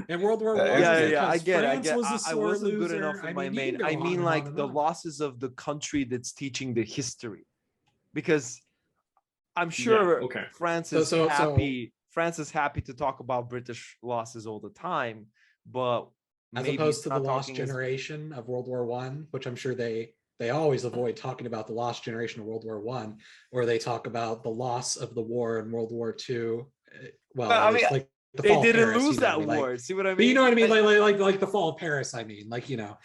And World War I. Yeah, I get it. I sore wasn't good loser. enough with my you main. can go I on mean, and like, on and the on. losses of the country that's teaching the history, because I'm sure okay. France is So- happy. France is happy to talk about British losses all the time, but As maybe opposed it's to the not lost talking as- generation of World War I, which I'm sure they they always avoid talking about the lost generation of World War One, or they talk about the loss of the war in World War Two. Well, I mean, it's like the They fall of didn't Paris, lose you know, that like, war. See what I mean? but you know what I mean, like the fall of Paris. I mean, like, you know,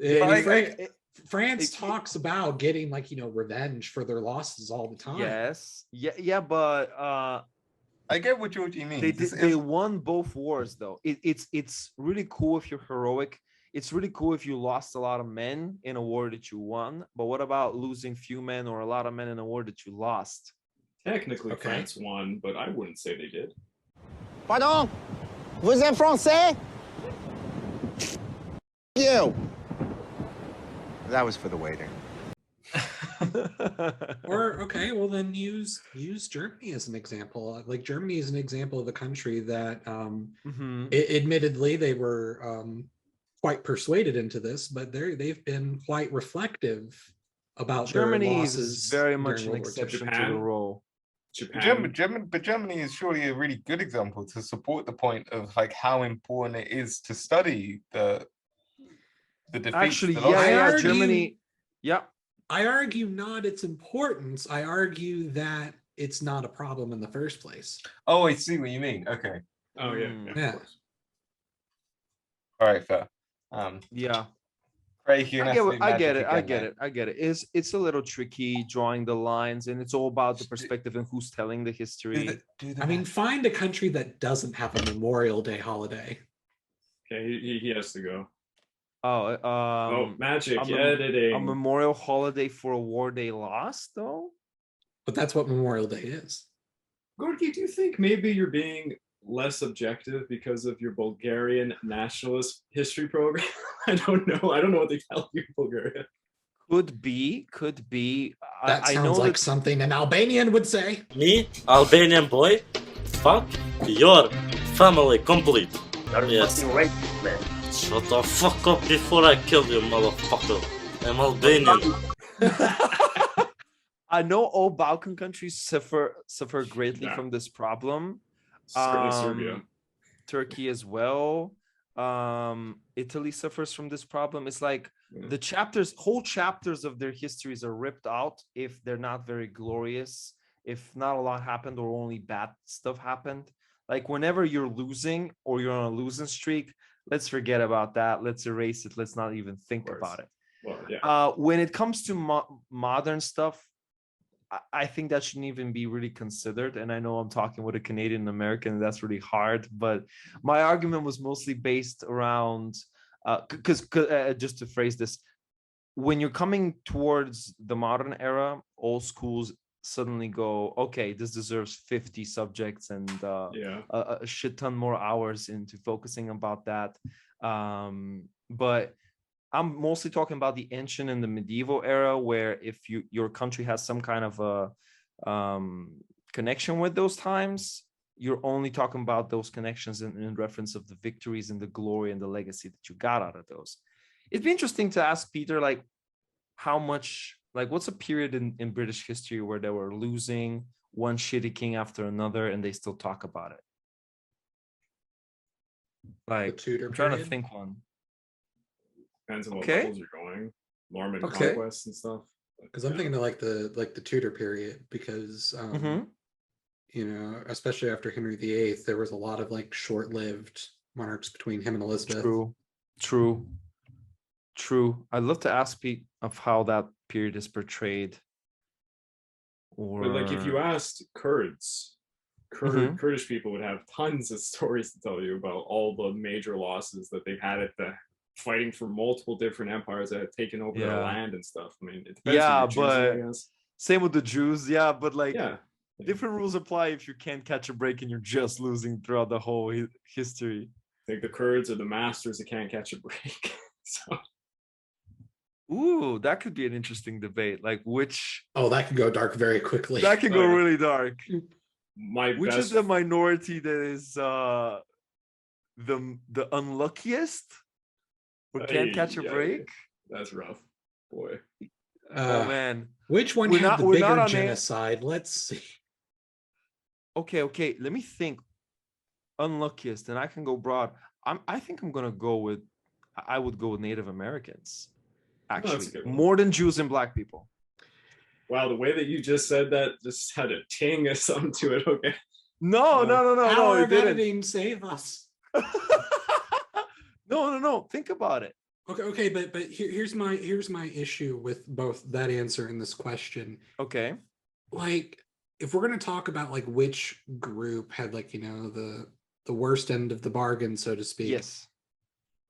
I But mean, France it- talks about getting, like, you know, revenge for their losses all the time. Yes. Yeah, but I get what Georgie means. they won both wars though. It's really cool if you're heroic. It's really cool if you lost a lot of men in a war that you won. But what about losing few men or a lot of men in a war that you lost? Technically, Okay. France won, but I wouldn't say they did. Pardon? Vous êtes français? You. That was for the waiter. Or okay, well then use Germany as an example. Like, Germany is an example of a country that Mhm. admittedly they were quite persuaded into this, but they've been quite reflective about Germany their is losses very during much an World War II. exception to the Japan? rule. Japan. But Germany is surely a really good example to support the point of like how important it is to study the defeats. Actually, the yeah, losses. I argue- Germany. Yeah. I argue not its importance. I argue that it's not a problem in the first place. Oh, I see what you mean. Okay. Oh yeah, Mm. yeah, Yeah. of course. All right, fair. Yeah. Craig, you're I gonna get, have to do I get magic it. I again, get mate. it. I get it. It's a little tricky drawing the lines, and it's all about the perspective and who's telling the history. Do the I mean, math. find a country that doesn't have a Memorial Day holiday. Okay, he has to go. Oh, Oh, magic a mem- editing. a memorial holiday for a war they lost, though. But that's what Memorial Day is. Gorky, do you think maybe you're being less objective because of your Bulgarian nationalist history program? I don't know. I don't know what they tell you in Bulgaria. Could be. That I sounds know like that. something an Albanian would say. Me, Albanian boy, fuck your family complete. Yes. Shut the fuck up before I kill you, motherfucker. I'm Albanian. I know all Balkan countries suffer greatly Yeah. from this problem. Certainly Serbia. Turkey as well. Italy suffers from this problem. It's like the whole chapters of their histories are ripped out if they're not very glorious, if not a lot happened or only bad stuff happened. Like, whenever you're losing or you're on a losing streak, let's forget about that. Let's erase it. Let's not even think course. about it. Well, yeah. When it comes to modern stuff, I think that shouldn't even be really considered. And I know I'm talking with a Canadian American, and that's really hard. But my argument was mostly based around, because just to phrase this, when you're coming towards the modern era, all schools suddenly go, okay, this deserves 50 subjects and Yeah. a shit ton more hours into focusing about that. But I'm mostly talking about the ancient and the medieval era, where if your country has some kind of a connection with those times, you're only talking about those connections in reference of the victories and the glory and the legacy that you got out of those. It'd be interesting to ask Peter, like, how much, like, what's a period in British history where they were losing one shitty king after another and they still talk about it? Like, Tudor I'm trying to period? think one. Depends on what Okay. levels you're going. Norman Okay. conquest and stuff. Because I'm thinking of like the Tudor period, because Mhm. you know, especially after Henry VIII, there was a lot of like short-lived monarchs between him and Elizabeth. True. I'd love to ask Pete of how that period is portrayed. Or But like if you asked Kurds, Mhm. Kurdish people would have tons of stories to tell you about all the major losses that they've had at the fighting for multiple different empires that had taken over their Yeah. land and stuff. I mean, it depends Yeah, who you're choosing, I but guess. same with the Jews, yeah, but like Yeah. different rules apply if you can't catch a break and you're just losing throughout the whole history. I think the Kurds are the masters that can't catch a break. So Ooh, that could be an interesting debate. Like, which Oh, that can go dark very quickly. that can Oh, go yeah. really dark. my Which best is the minority that is the unluckiest or can't catch a yeah, break? that's rough. Boy. Oh man. Which one We're had not- the we're not bigger on genocide? Let's see. Okay. Let me think. Unluckiest, and I can go broad. I think I'm gonna go with. I would go with Native Americans. Actually, a good one. more than Jews and black people. Wow, the way that you just said that just had a ting or something to it. Okay. No, Hour it of didn't. editing, save us. No. Think about it. Okay, but here's my issue with both that answer and this question. Okay. Like, if we're gonna talk about like which group had like, you know, the worst end of the bargain, so to speak. Yes.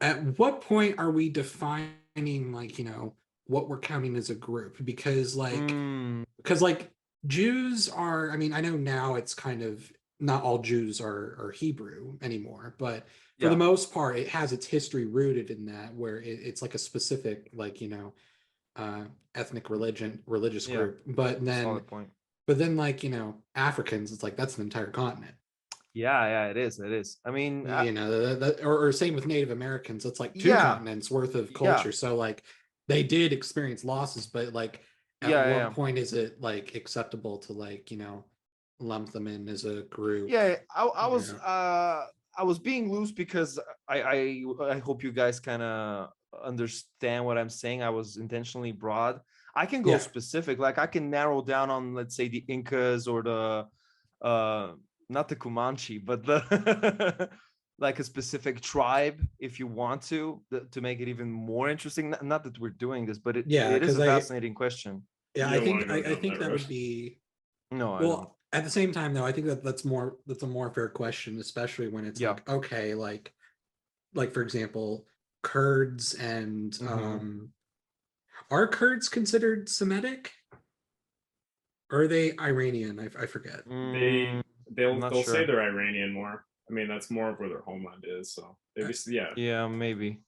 At what point are we defining like, you know, what we're counting as a group? Because like Jews are, I mean, I know now it's kind of not all Jews are Hebrew anymore, but for the most part, it has its history rooted in that, where it's like a specific, like, you know, ethnic religious group. But then, solid point. like, you know, Africans, it's like that's an entire continent. Yeah, it is. I mean, You know, or same with Native Americans. It's like two Yeah. continents worth of culture. So like they did experience losses, but like at what point is it like acceptable to, like, you know, lump them in as a group? Yeah, I was being loose because I hope you guys kind of understand what I'm saying. I was intentionally broad. I can go specific, like I can narrow down on, let's say, the Incas or the not the Comanche, but the like a specific tribe, if you want to make it even more interesting. Not that we're doing this, but it is a fascinating question. Yeah, You I don't think wanna go I down think that that road. would be No, I well. don't. At the same time, though, I think that's a more fair question, especially when it's Yeah. like, okay, like for example, Kurds and are Kurds considered Semitic? Or are they Iranian? I forget. They'll not say sure. they're Iranian more. I mean, that's more of where their homeland is. So they just Yeah, maybe.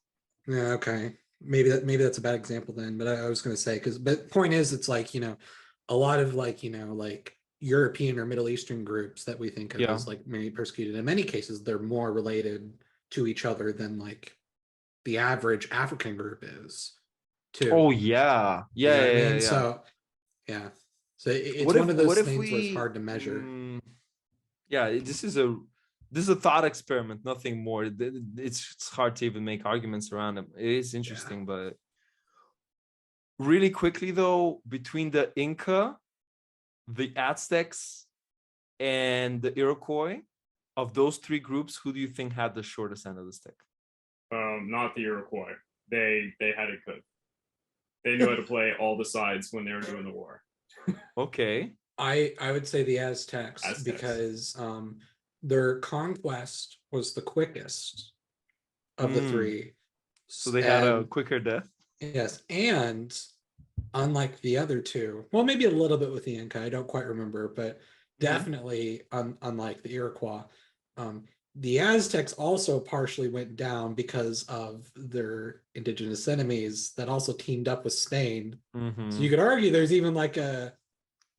Yeah, okay. Maybe that's a bad example then, but I was gonna say, but point is, it's like, you know, a lot of like, you know, like European or Middle Eastern groups that we think of as like maybe persecuted, in many cases they're more related to each other than like the average African group is too. Oh yeah. You know what I mean? Yeah. So yeah. So it's one of those things where it's hard to measure. Yeah, this is a thought experiment, nothing more. It's hard to even make arguments around it. It is interesting, but really quickly though, between the Inca, the Aztecs, and the Iroquois, of those three groups, who do you think had the shortest end of the stick? Not the Iroquois. They had it good. They knew how to play all the sides when they were doing the war. Okay. I would say the Aztecs. Because their conquest was the quickest of the three. So they had a quicker death. Yes, and unlike the other two, well, maybe a little bit with the Inca, I don't quite remember, but definitely unlike the Iroquois, the Aztecs also partially went down because of their indigenous enemies that also teamed up with Spain. So you could argue there's even like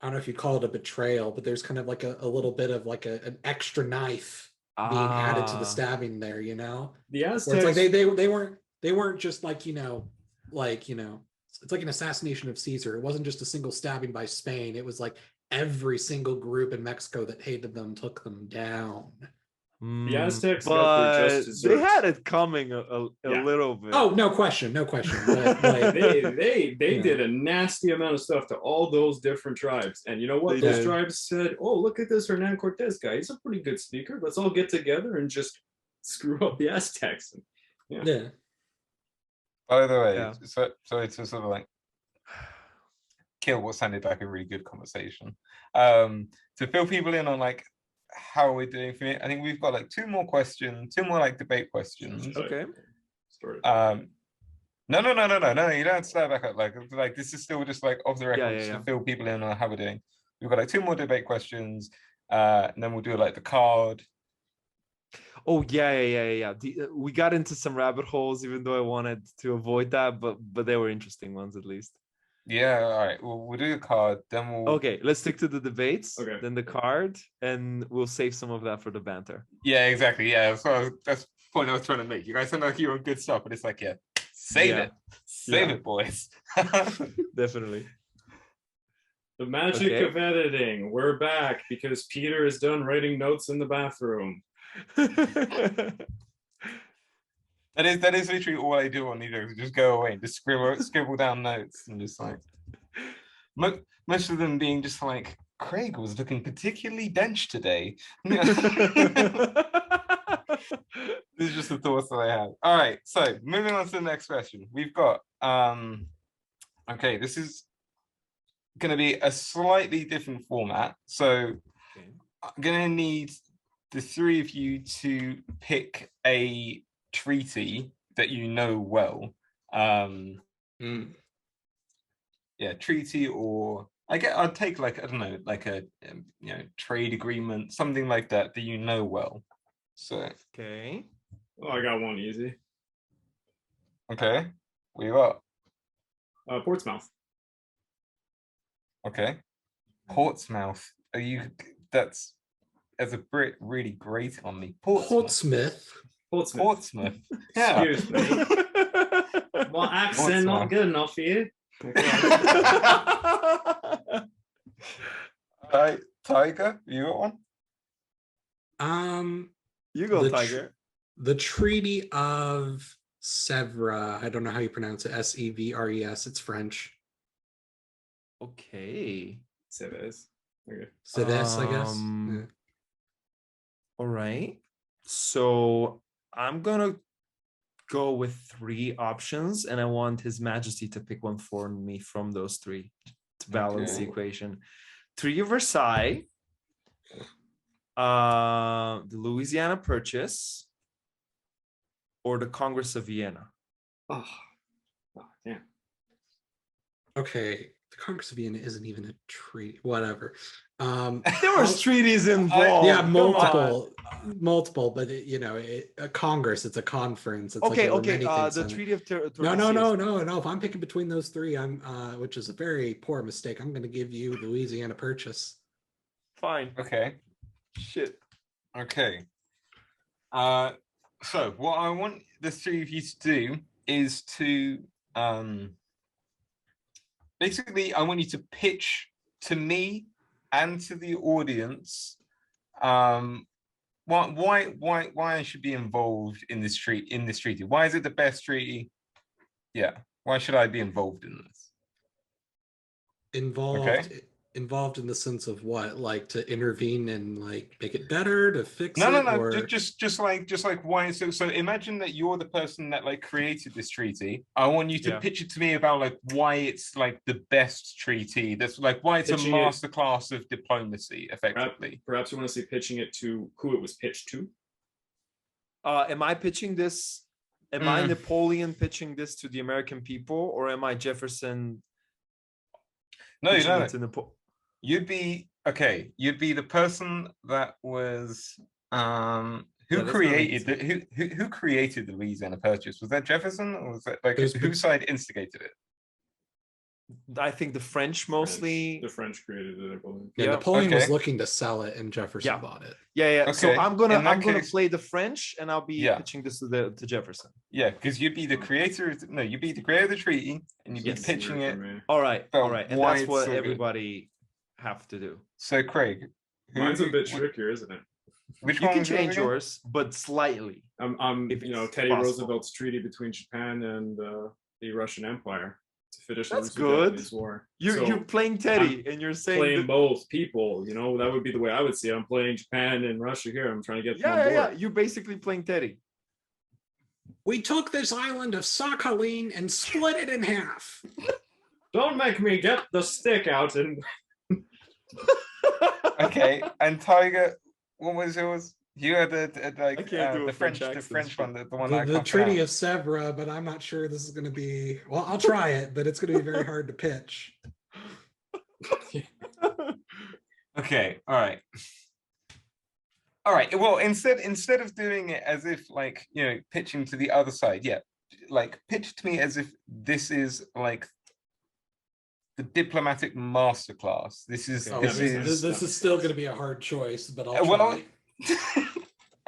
I don't know if you call it a betrayal, but there's kind of like a little bit of like an extra knife being added to the stabbing there, you know? The Aztecs, where it's like they weren't just like, you know, it's like an assassination of Caesar. It wasn't just a single stabbing by Spain. It was like every single group in Mexico that hated them took them down. The Aztecs got their just desserts. They had it coming a little bit. Oh, no question. But, like, they did a nasty amount of stuff to all those different tribes. And you know what? Those tribes said, oh, look at this Hernan Cortez guy. He's a pretty good speaker. Let's all get together and just screw up the Aztecs. Yeah. By the way, so it's sort of like kill what sounded like a really good conversation. To fill people in on like how we're doing for it, I think we've got like two more like debate questions. Okay. No, you don't have to start back up. Like this is still just like off the record to fill people in on how we're doing. We've got like two more debate questions, and then we'll do like the card. Oh yeah. We got into some rabbit holes, even though I wanted to avoid that, but they were interesting ones at least. Yeah, all right. We'll do the card, then we'll. Okay, let's stick to the debates. Okay. Then the card, and we'll save some of that for the banter. Yeah, exactly. Yeah, that's the point I was trying to make. You guys sound like you're on good stuff, but it's like, save it, boys. Definitely. The magic of editing. We're back because Peter is done writing notes in the bathroom. That is literally all I do on these jokes. Just go away and just scribble down notes and just like most of them being just like, Craig was looking particularly dench today. This is just the thoughts that I have. All right, so moving on to the next question. We've got okay, this is gonna be a slightly different format. So I'm gonna need the three of you to pick a treaty that you know well. Yeah, treaty, or I'd take like, I don't know, like a trade agreement, something like that you know well. So Okay. Oh, I got one easy. okay, what you got? Portsmouth. Okay, Portsmouth. Are you? That's, as a Brit, really great on me. Portsmouth. Portsmouth. Yeah. Excuse me. My accent not good enough for you. All right, Tiger, you got one? You go, the Tiger. The Treaty of Sèvres. I don't know how you pronounce it. Sevres. It's French. Okay. Sevres. Okay. Sevres, I guess. Yeah. All right. So I'm gonna go with three options, and I want His Majesty to pick one for me from those three to balance the equation. Treaty of Versailles, the Louisiana Purchase, or the Congress of Vienna. Oh yeah. Okay, the Congress of Vienna isn't even a treaty. Whatever. There was treaties involved. Yeah, Come multiple, but a Congress. It's a conference. It's Okay, like there were okay. many things The in it. Treaty of No. If I'm picking between those three, which is a very poor mistake. I'm going to give you Louisiana Purchase. Fine. Okay. Shit. Okay. So what I want the three of you to do is to basically, I want you to pitch to me and to the audience why I should be involved in this treaty. Why is it the best treaty? Yeah. Why should I be involved in this? Involved in the sense of what, like to intervene and like make it better, to fix it? No. Or... Just like why? So imagine that you're the person that like created this treaty. I want you to pitch it to me about like why it's like the best treaty. That's like why it's pitching a masterclass of diplomacy, effectively. Perhaps you want to say pitching it to who it was pitched to. Am I pitching this? Am I Napoleon pitching this to the American people, or am I Jefferson? No, you know. You'd be the person that was who created the Louisiana Purchase? Was that Jefferson, or was that like whose side instigated it? I think the French mostly. The French created it, I believe. Yeah, Napoleon was looking to sell it, and Jefferson bought it. Yeah. Okay. So I'm gonna play the French, and I'll be pitching this to Jefferson. Yeah, because you'd be the creator. You'd be the creator of the treaty, and you'd be pitching it. All right, and that's what everybody have to do. So Craig, mine's a bit trickier, isn't it? Which you one can change yours, but slightly. I'm Teddy Roosevelt's treaty between Japan and the Russian Empire to finish the Japanese War. You're playing Teddy, and you're saying playing both people. That would be the way I would see it. I'm playing Japan and Russia here. I'm trying to get them on board. Yeah. You're basically playing Teddy. We took this island of Sakhalin and split it in half. Don't make me get the stick out and. Okay, and Tiger, what was yours? You had the French one, the one the Treaty of Sèvres, but I'm not sure this is going to be. Well, I'll try it, but it's going to be very hard to pitch. Okay, all right. Well, instead of doing it as if like pitching to the other side, like pitch to me as if this is like the diplomatic masterclass. This is still going to be a hard choice, but I'll try.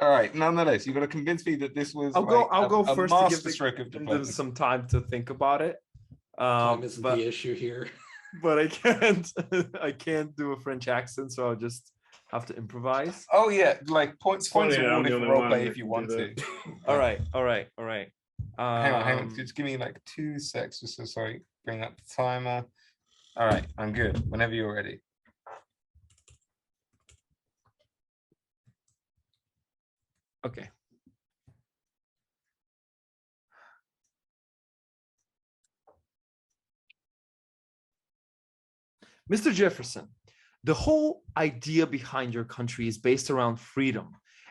All right. Nonetheless, you've got to convince me that this was. I'll go first to give them some time to think about it. Time isn't the issue here, but I can't do a French accent, so I'll just have to improvise. Oh yeah, like points awarded for roleplay if you want to. All right. Hang on. Just give me like 2 secs. Just so sorry. Bring up the timer. All right, I'm good. Whenever you're ready. Okay. Mr. Jefferson, the whole idea behind your country is based around freedom.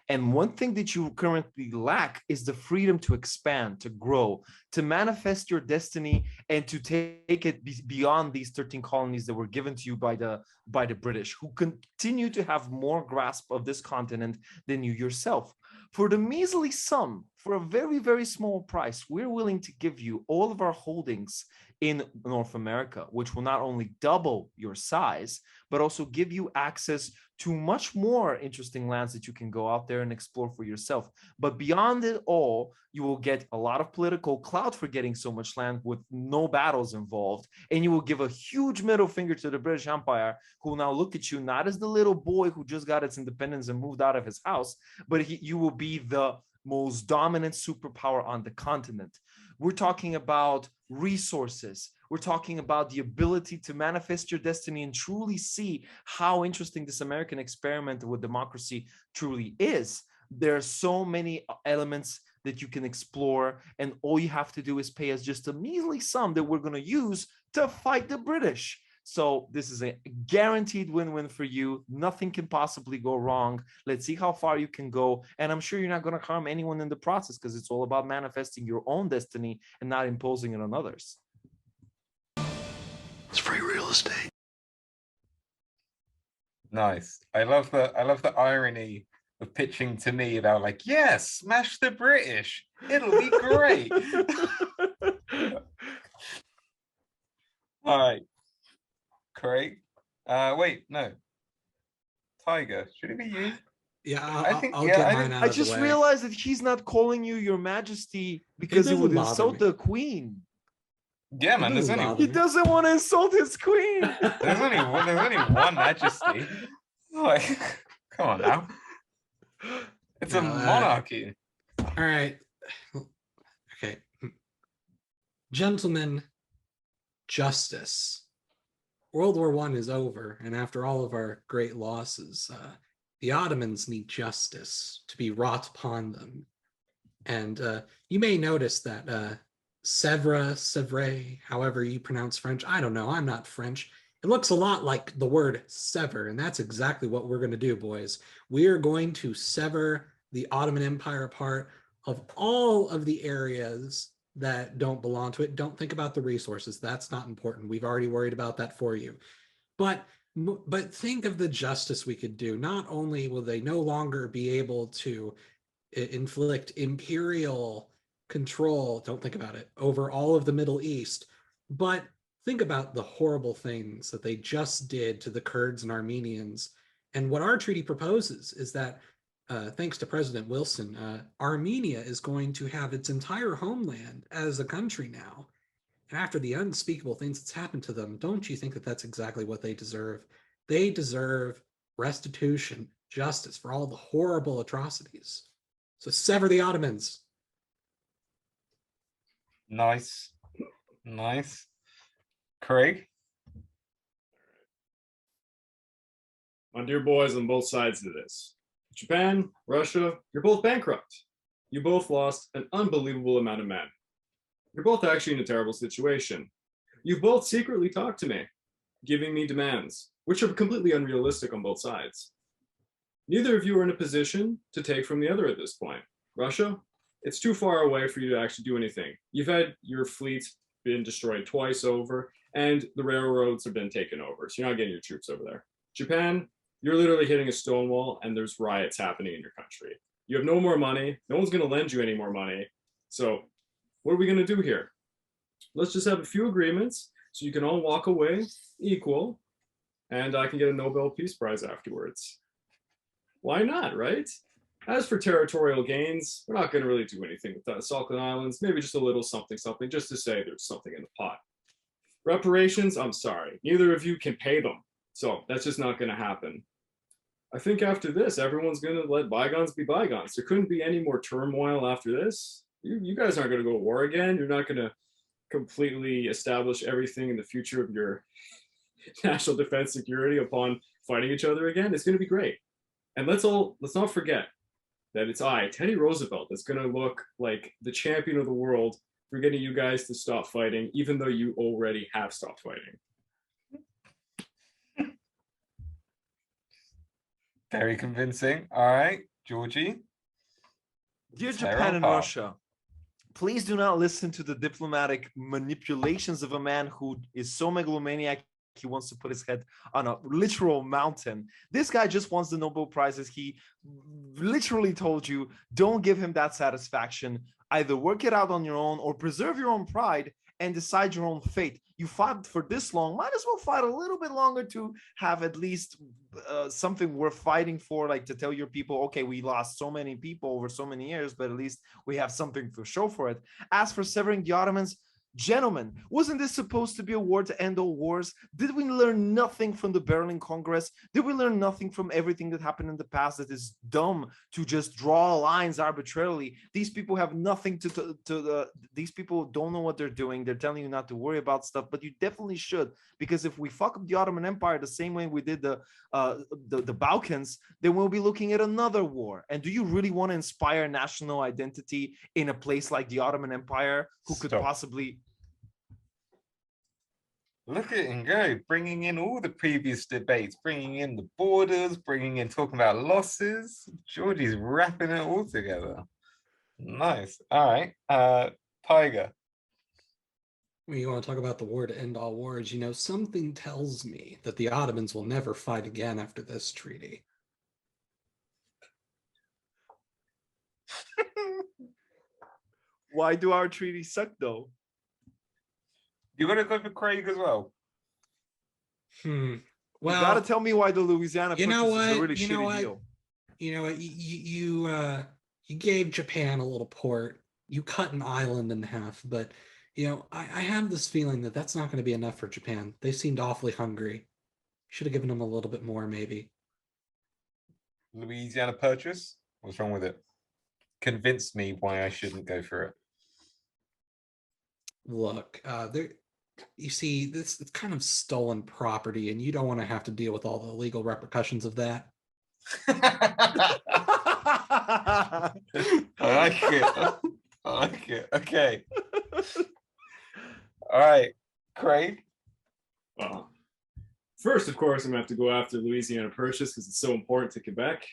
And one thing that you currently lack is the freedom to expand, to grow, to manifest your destiny, and to take it beyond these 13 colonies that were given to you by the British, who continue to have more grasp of this continent than you yourself. For the measly sum, for a very, very small price, we're willing to give you all of our holdings in North America, which will not only double your size, but also give you access to much more interesting lands that you can go out there and explore for yourself. But beyond it all, you will get a lot of political clout for getting so much land with no battles involved. And you will give a huge middle finger to the British Empire, who will now look at you not as the little boy who just got its independence and moved out of his house, but you will be the most dominant superpower on the continent. We're talking about resources. We're talking about the ability to manifest your destiny and truly see how interesting this American experiment with democracy truly is. There are so many elements that you can explore, and all you have to do is pay us just a measly sum that we're going to use to fight the British. So this is a guaranteed win-win for you. Nothing can possibly go wrong. Let's see how far you can go. And I'm sure you're not going to harm anyone in the process, because it's all about manifesting your own destiny and not imposing it on others. It's free real estate. Nice. I love the irony of pitching to me about like, yes, smash the British. It'll be great. All right. Craig. Wait, no. Tiger. Should it be you? Yeah, I'll get mine out I of the just way. realized that he's not calling you your majesty because it would doesn't bother insult me. the queen. Yeah, man. There's doesn't only bother He doesn't want to insult his queen. there's only one majesty. Like, come on now. It's a No, monarchy. All right. Okay. Gentlemen, justice. World War I is over, and after all of our great losses, the Ottomans need justice to be wrought upon them. And you may notice that Sèvres, however you pronounce French, I don't know, I'm not French. It looks a lot like the word sever, and that's exactly what we're going to do, boys. We are going to sever the Ottoman Empire apart of all of the areas that don't belong to it. Don't think about the resources. That's not important. We've already worried about that for you. But think of the justice we could do. Not only will they no longer be able to inflict imperial control, don't think about it, over all of the Middle East, but think about the horrible things that they just did to the Kurds and Armenians. And what our treaty proposes is that thanks to President Wilson, Armenia is going to have its entire homeland as a country now. And after the unspeakable things that's happened to them, don't you think that that's exactly what they deserve? They deserve restitution, justice for all the horrible atrocities. So sever the Ottomans. Nice. Craig? My dear boys on both sides of this. Japan, Russia, you're both bankrupt. You both lost an unbelievable amount of men. You're both actually in a terrible situation. You both secretly talked to me, giving me demands, which are completely unrealistic on both sides. Neither of you are in a position to take from the other at this point. Russia, it's too far away for you to actually do anything. You've had your fleet been destroyed twice over, and the railroads have been taken over, so you're not getting your troops over there. Japan, you're literally hitting a stone wall, and there's riots happening in your country. You have no more money. No one's going to lend you any more money. So what are we going to do here? Let's just have a few agreements so you can all walk away equal, and I can get a Nobel Peace Prize afterwards. Why not, right? As for territorial gains, we're not going to really do anything with the Falkland Islands. Maybe just a little something, just to say there's something in the pot. Reparations, I'm sorry. Neither of you can pay them. So that's just not going to happen. I think after this, everyone's going to let bygones be bygones. There couldn't be any more turmoil after this. you guys aren't going to go to war again. You're not going to completely establish everything in the future of your national defense security upon fighting each other again. It's going to be great. And let's not forget that it's Teddy Roosevelt, that's going to look like the champion of the world for getting you guys to stop fighting, even though you already have stopped fighting. Very convincing. All right, Georgie. Dear Sarah Japan and Park. Russia, please do not listen to the diplomatic manipulations of a man who is so megalomaniac he wants to put his head on a literal mountain. This guy just wants the Nobel Prizes. He literally told you, don't give him that satisfaction. Either work it out on your own or preserve your own pride and decide your own fate. You fought for this long, might as well fight a little bit longer to have at least something worth fighting for, like to tell your people, okay, we lost so many people over so many years, but at least we have something to show for it. As for severing the Ottomans, gentlemen, wasn't this supposed to be a war to end all wars? Did we learn nothing from the Berlin Congress? Did we learn nothing from everything that happened in the past that is dumb to just draw lines arbitrarily? These people have nothing these people don't know what they're doing. They're telling you not to worry about stuff, but you definitely should, because if we fuck up the Ottoman Empire the same way we did the Balkans, then we'll be looking at another war. And do you really want to inspire national identity in a place like the Ottoman Empire, who could possibly... Look at him go, bringing in all the previous debates, bringing in the borders, talking about losses. Georgie's wrapping it all together. Nice. All right. Tiger. When you want to talk about the war to end all wars, something tells me that the Ottomans will never fight again after this treaty. Why do our treaties suck, though? You got to go for Craig as well. Well, you got to tell me why the Louisiana Purchase is a really shitty deal. You know what? You gave Japan a little port. You cut an island in half, but I have this feeling that that's not going to be enough for Japan. They seemed awfully hungry. Should have given them a little bit more, maybe. Louisiana Purchase? What's wrong with it? Convince me why I shouldn't go for it. Look, you see, it's kind of stolen property, and you don't want to have to deal with all the legal repercussions of that. I like it. I like it. Okay. All right, Craig. First, of course, I'm gonna have to go after Louisiana Purchase because it's so important to Quebec.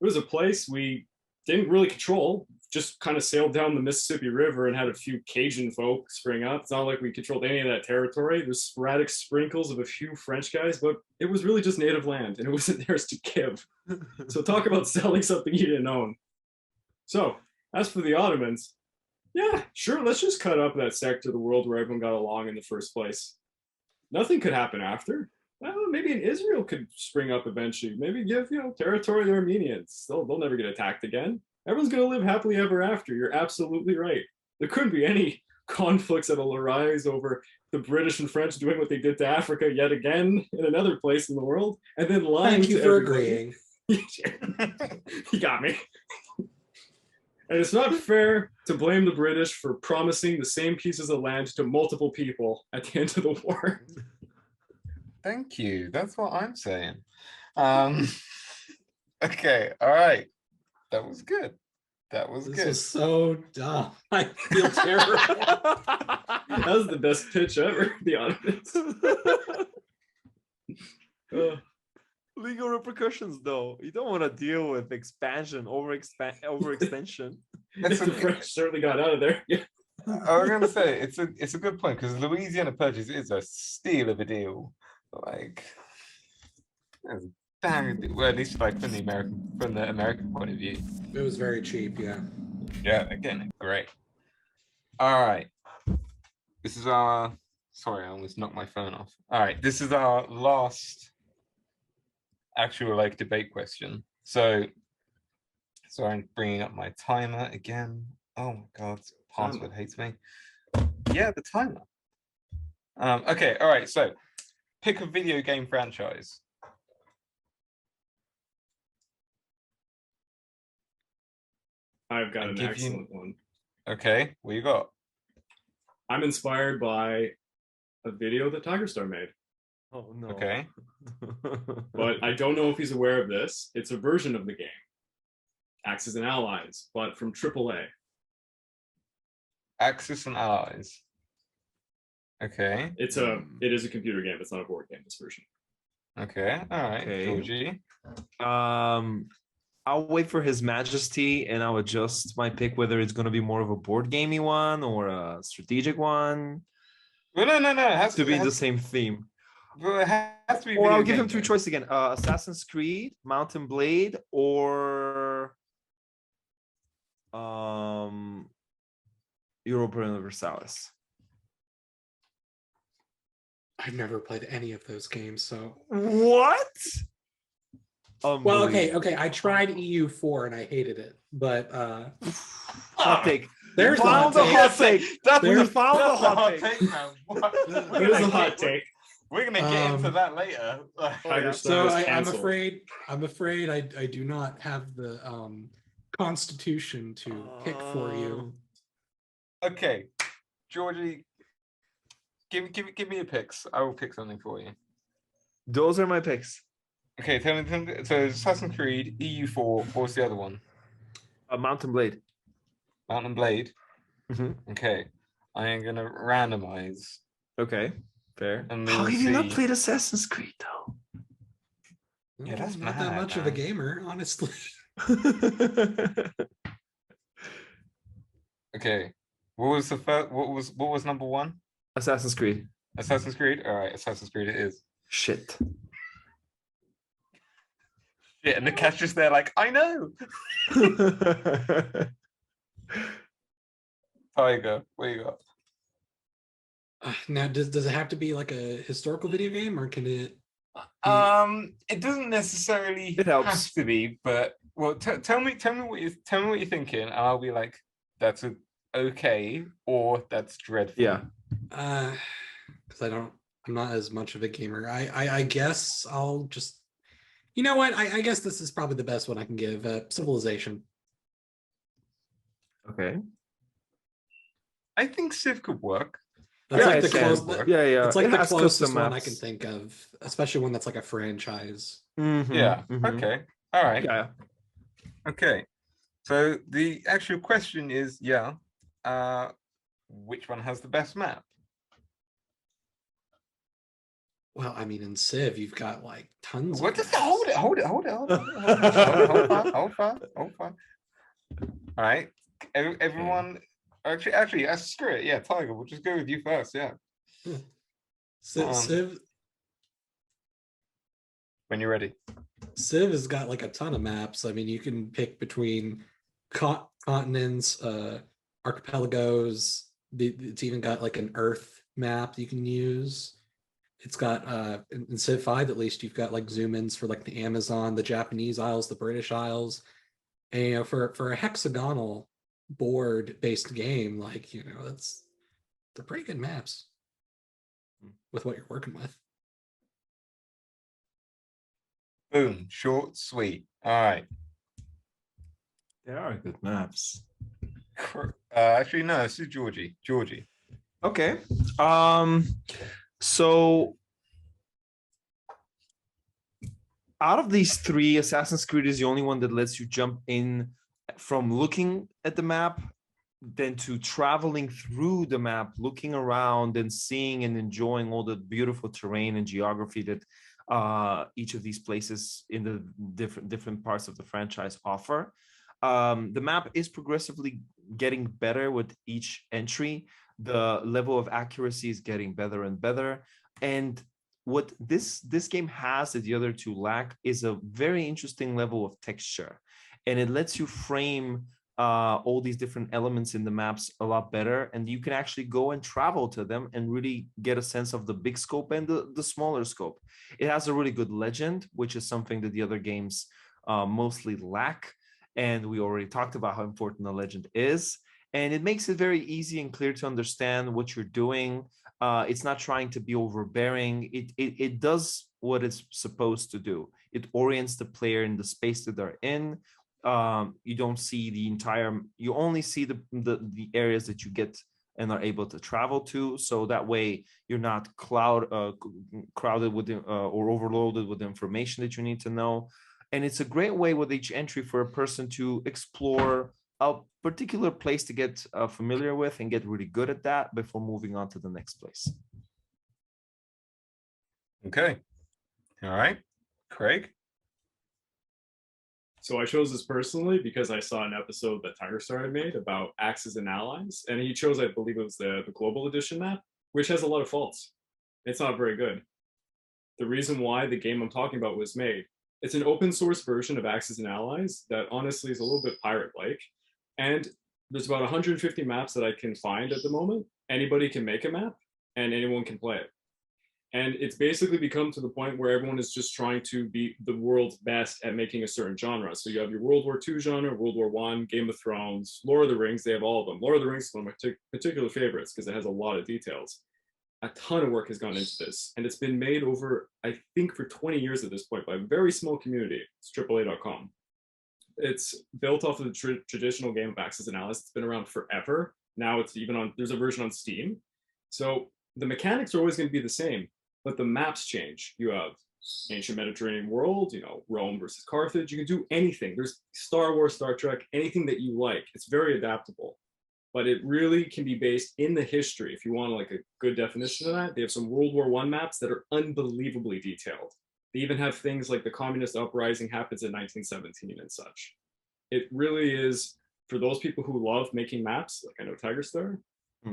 It was a place we didn't really control, just kind of sailed down the Mississippi River and had a few Cajun folk spring up. It's not like we controlled any of that territory. There's sporadic sprinkles of a few French guys, but it was really just native land and it wasn't theirs to give. So talk about selling something you didn't own. So as for the Ottomans, yeah, sure, let's just cut up that sector of the world where everyone got along in the first place. Nothing could happen after. Well, maybe an Israel could spring up eventually. Maybe give, territory to the Armenians. They'll never get attacked again. Everyone's going to live happily ever after. You're absolutely right. There couldn't be any conflicts that'll arise over the British and French doing what they did to Africa yet again in another place in the world, and then lying Thank you to for everybody. agreeing. You got me. And it's not fair to blame the British for promising the same pieces of land to multiple people at the end of the war. Thank you. That's what I'm saying. Okay. All right. That was good. That was This good. was so dumb. I feel terrible. That was the best pitch ever, to be honest. Legal repercussions, though. You don't want to deal with expansion, overextension. The French certainly got out of there. I was gonna say it's a good point because Louisiana Purchase is a steal of a deal. Like, well, at least like from the American point of view. It was very cheap, yeah. Yeah, again, great. All right. This is our sorry, I almost knocked my phone off. All right, this is our last actual debate question. So sorry, I'm bringing up my timer again. Oh my god, password hates me. Yeah, the timer. Okay, all right, so pick a video game franchise. I've got an excellent one. Okay, what you got? I'm inspired by a video that Tigerstar made, Oh no. Okay. but I don't know if he's aware of this. It's a version of the game, Axis and Allies, but from AAA. Axis and Allies. Okay. It is a computer game. It's not a board game. This version. Okay. All right. Okay. Georgie. I'll wait for His Majesty and I'll adjust my pick whether it's going to be more of a board gamey one or a strategic one. Well, no. It has To be the same theme. Well, it has to be. Or video I'll give game, him three though. choices again: Assassin's Creed, Mountain Blade, or Europa Universalis. I've never played any of those games, so What? well, okay. I tried EU4 and I hated it, but Hot take. there's the Found hot the take. hot take. That's There's- we found the That's a hot take. man. What? It is a hot take. We're gonna get into Um, that later. Tigerstar So is I'm canceled. afraid I do not have the constitution to pick for you. Okay, Georgie, give me your picks. I will pick something for you. Those are my picks. Okay, tell me. So Assassin's Creed, EU4. What's the other one? Mountain Blade. Mountain Blade. Mhm. Okay, I am gonna randomize. Okay, fair. And How we'll have you not see. played Assassin's Creed though? Yeah, that's not that mad, much of a man. gamer, honestly. Okay, what was the first? What was number one? Assassin's Creed. Assassin's Creed. All right, Assassin's Creed it is. Shit. Yeah, and the cat's just there, like I know. Tiger, what you got? Now, does it have to be like a historical video game, or can it? It doesn't necessarily It helps. have to be, but well, tell me what you're thinking, and I'll be like, that's okay, or that's dreadful. Yeah. Because I'm not as much of a gamer. I guess I'll just. You know what? I guess this is probably the best one I can give. Civilization. Okay. I think Civ could work. That's Yeah, like it the can. closest. Yeah. It's like It the has closest custom one I maps. can think of, especially one that's like a franchise. Mhm, Yeah. mhm. Okay. All right. Yeah. Okay. So the actual question is, which one has the best map? Well, I mean, in Civ, you've got like tons. What of does hold it? Hold fire. All right. Everyone. Actually, screw it. Yeah, Tiger. We'll just go with you first. Yeah. Civ When you're ready. Civ has got like a ton of maps. I mean, you can pick between continents, archipelagos. It's even got like an Earth map you can use. It's got in Civ 5 at least, you've got like zoom ins for like the Amazon, the Japanese Isles, the British Isles. And you know, for a hexagonal board based game, like they're pretty good maps with what you're working with. Boom. Short, sweet. All right. They are good maps. Actually, no, this is Georgie. Georgie. Okay. So out of these three, Assassin's Creed is the only one that lets you jump in from looking at the map, then to traveling through the map, looking around and seeing and enjoying all the beautiful terrain and geography that each of these places in the different parts of the franchise offer. The map is progressively getting better with each entry. The level of accuracy is getting better and better. And what this game has that the other two lack is a very interesting level of texture. And it lets you frame all these different elements in the maps a lot better. And you can actually go and travel to them and really get a sense of the big scope and the smaller scope. It has a really good legend, which is something that the other games mostly lack. And we already talked about how important the legend is. And it makes it very easy and clear to understand what you're doing. It's not trying to be overbearing. It does what it's supposed to do. It orients the player in the space that they're in. you don't see the entire. You only see the areas that you get and are able to travel to. So that way you're not crowded with or overloaded with information that you need to know. And it's a great way with each entry for a person to explore a particular place to get familiar with and get really good at that before moving on to the next place. Okay. All right. Craig? So I chose this personally because I saw an episode that TigerStar had made about Axis and Allies, and he chose, I believe it was the Global Edition map, which has a lot of faults. It's not very good. The reason why the game I'm talking about was made, it's an open source version of Axis and Allies that honestly is a little bit pirate-like, and there's about 150 maps that I can find at the moment. Anybody can make a map, and anyone can play it. And it's basically become to the point where everyone is just trying to be the world's best at making a certain genre. So you have your World War II genre, World War I, Game of Thrones, Lord of the Rings, they have all of them. Lord of the Rings is one of my particular favorites because it has a lot of details. A ton of work has gone into this, and it's been made over, I think, for 20 years at this point by a very small community. It's AAA.com. It's built off of the traditional game of Axis and Allies. It's been around forever. Now it's even on, there's a version on Steam. So the mechanics are always going to be the same, but the maps change. You have ancient Mediterranean world, you know, Rome versus Carthage. You can do anything. There's Star Wars, Star Trek, anything that you like. It's very adaptable, but it really can be based in the history. If you want like a good definition of that, they have some World War I maps that are unbelievably detailed. They even have things like the communist uprising happens in 1917 and such. It really is, for those people who love making maps, like I know TigerStar,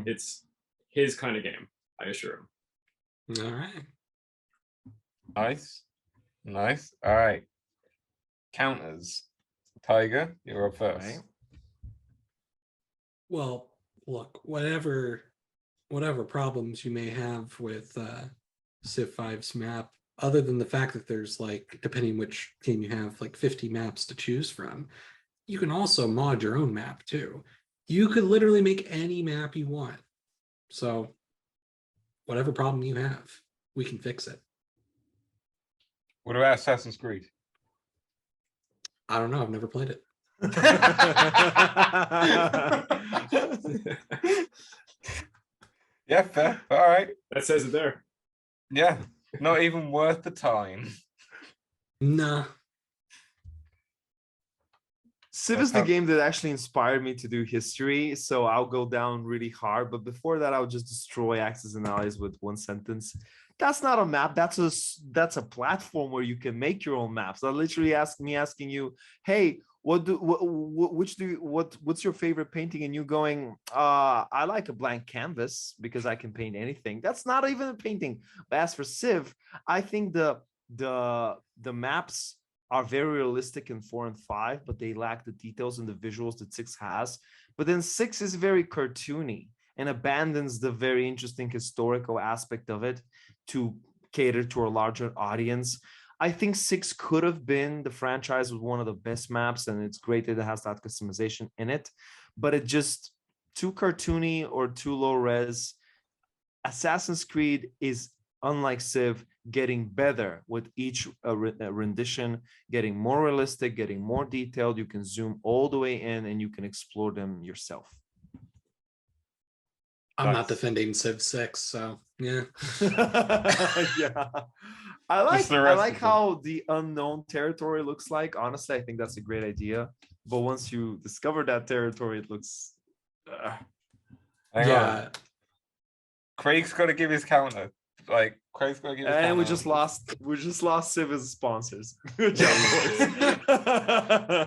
it's his kind of game, I assure him. All right. Nice. Nice. All right. Counters. Tiger, you're up first. Right. Well, look, whatever problems you may have with Civ 5's map, other than the fact that there's like, depending which game you have, like 50 maps to choose from, you can also mod your own map too. You could literally make any map you want. So whatever problem you have, we can fix it. What about Assassin's Creed? I don't know. I've never played it. Yeah, fair. All right. That says it there. Yeah. Not even worth the time. Nah. Civ is the game that actually inspired me to do history, so I'll go down really hard. But before that, I'll just destroy Axis and Allies with one sentence. That's not a map. That's a platform where you can make your own maps. That literally asking you, hey, what's your favorite painting? And you going, I like a blank canvas because I can paint anything. That's not even a painting. But as for Civ, I think the maps are very realistic in 4 and 5, but they lack the details and the visuals that 6 has. But then 6 is very cartoony and abandons the very interesting historical aspect of it to cater to a larger audience. I think 6 could have been the franchise with one of the best maps, and it's great that it has that customization in it, but it just too cartoony or too low res. Assassin's Creed is, unlike Civ, getting better with each rendition, getting more realistic, getting more detailed. You can zoom all the way in and you can explore them yourself. I'm not defending Civ 6, so yeah. Yeah. I like how the unknown territory looks like. Honestly, I think that's a great idea. But once you discover that territory, it looks yeah. Craig's got to give his counter. Like Craig's got to give his counter. And we just lost Civ as sponsors. Good job, boys.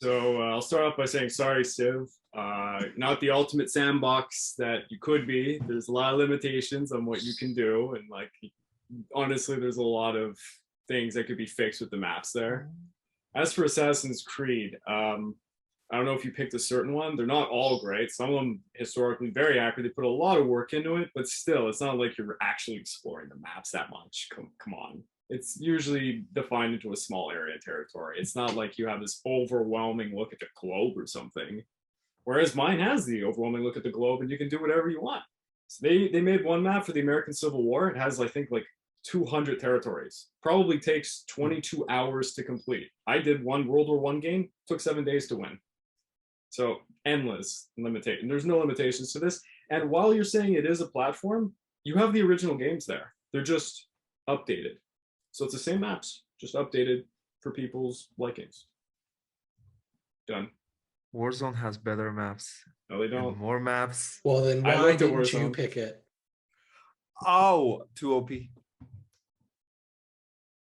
So I'll start off by saying sorry, Civ. Not the ultimate sandbox that you could be. There's a lot of limitations on what you can do, and like honestly, there's a lot of things that could be fixed with the maps there. As for Assassin's Creed, I don't know if you picked a certain one. They're not all great. Some of them historically very accurate. They put a lot of work into it, but still, it's not like you're actually exploring the maps that much. Come on. It's usually defined into a small area territory. It's not like you have this overwhelming look at the globe or something. Whereas mine has the overwhelming look at the globe, and you can do whatever you want. So they made one map for the American Civil War. It has, I think, like 200 territories. Probably takes 22 hours to complete. I did one World War I game, took 7 days to win. So endless limitation. There's no limitations to this. And while you're saying it is a platform, you have the original games there. They're just updated. So it's the same maps, just updated for people's likings. Done. Warzone has better maps. No, they and don't. more maps. Well, then I why looked at didn't you Warzone. pick it? Oh, too OP.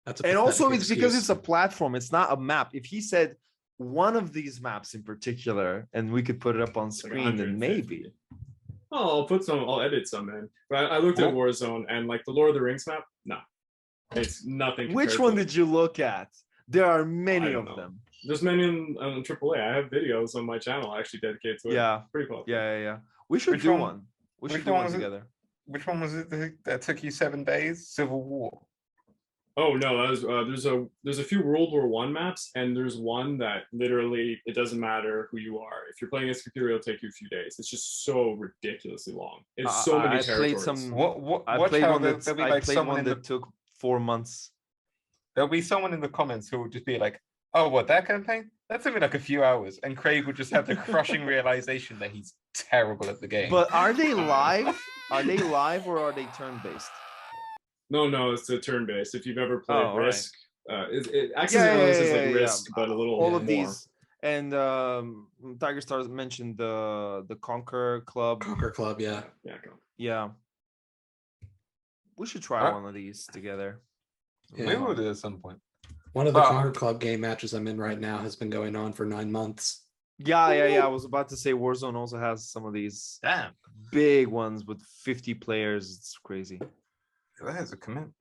That's a And also pathetic it's because excuse. it's a platform. It's not a map. If he said one of these maps in particular, and we could put it up on It's like screen, then 150. maybe. Oh, I'll edit some in. But I looked at Warzone and like the Lord of the Rings map, no. It's nothing. Which compared one to- did you look at? There are I many don't of know. them. There's many on AAA. I have videos on my channel actually dedicated to it. Yeah. Pretty popular. Yeah. We should Which do one- one. We should which do one one was it? together. Which one was it that took you 7 days? Civil War. Oh no, that was there's a few World War One maps, and there's one that literally it doesn't matter who you are. If you're playing as computer, it'll take you a few days. It's just so ridiculously long. It's so many I played territories. some. What? I Watch played how one there'll that be I like played someone one in the that took 4 months. there'll be someone in the comments who will just be like, "Oh, what, that campaign? That's only like a few hours," and Craig will just have the crushing realization that he's terrible at the game. But are they live? Are they live or are they turn based? No, it's a turn based. If you've ever played Oh, all right. Risk, Access Analysis is like Risk, but a little All more. of these. And Tiger Stars mentioned the Conquer Club. Conquer Club, yeah. Yeah, go. Yeah. We should try Alright. one of these together. Yeah. We will do at some point. One of the But- Conquer Club game matches I'm in right now has been going on for 9 months. Yeah. I was about to say Warzone also has some of these Damn, big ones with 50 players. It's crazy. that is a commitment.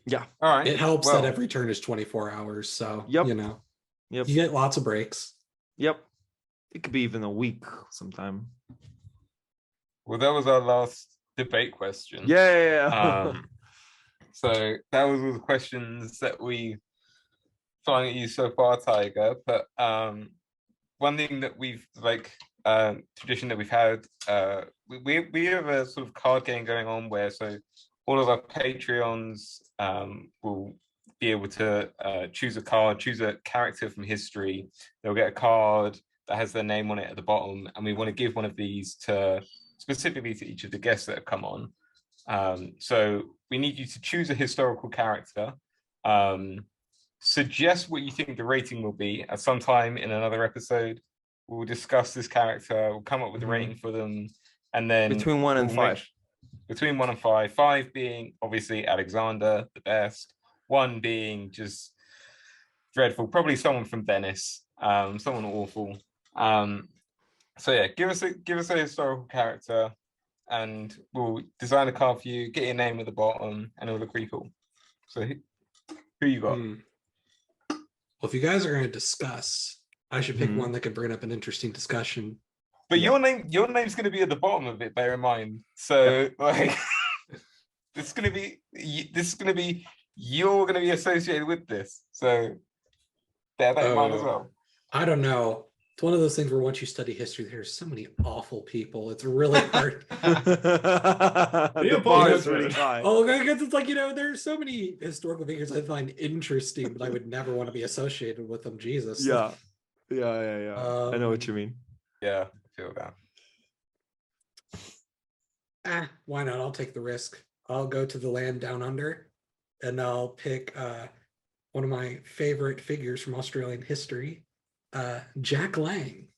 Yeah. All right. It helps well, that every turn is 24 hours, so Yep. you know, Yep. you get lots of breaks. Yep. It could be even a week sometime. Well, that was our last debate question. Yeah. So that was all the questions that we thrown at you so far, Tiger. But one thing that we've tradition that we've had, we have a sort of card game going on where so all of our Patreons will be able to choose a card, choose a character from history. They'll get a card that has their name on it at the bottom, and we want to give one of these specifically to each of the guests that have come on. So we need you to choose a historical character. Suggest what you think the rating will be at some time in another episode. We'll discuss this character, we'll come up with a rating for them, and then Between 1 and we'll 5. between 1 and 5. 5 being obviously Alexander, the best. 1 being just dreadful, probably someone from Venice, someone awful. So yeah, give us a historical character, and we'll design a card for you. Get your name at the bottom, and it'll look really cool. So who you got? Well, if you guys are going to discuss, I should pick Mhm. one that could bring up an interesting discussion. But your name's going to be at the bottom of it. Bear in mind. So like, it's going to be you're going to be associated with this. So bear that in mind as Oh. well. I don't know. It's one of those things where once you study history, there's so many awful people. It's really hard. The bar is really high. Oh, because it's like, there's so many historical figures I find interesting, but I would never want to be associated with them. Jesus. Yeah. I know what you mean. Yeah, I feel that. Why not? I'll take the risk. I'll go to the land down under, and I'll pick one of my favorite figures from Australian history, Jack Lang.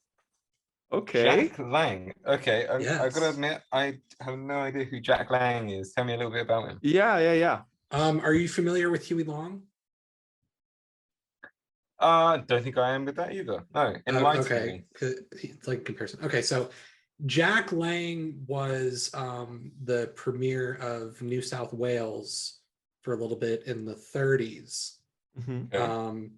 Okay. Jack Lang. Okay, I Yes. gotta admit, I have no idea who Jack Lang is. Tell me a little bit about him. Yeah. Are you familiar with Huey Long? Don't think I am with that either. No, enlighten Okay, me. 'cause it's like comparison. Okay, so Jack Lang was the premier of New South Wales for a little bit in the 30s. Okay.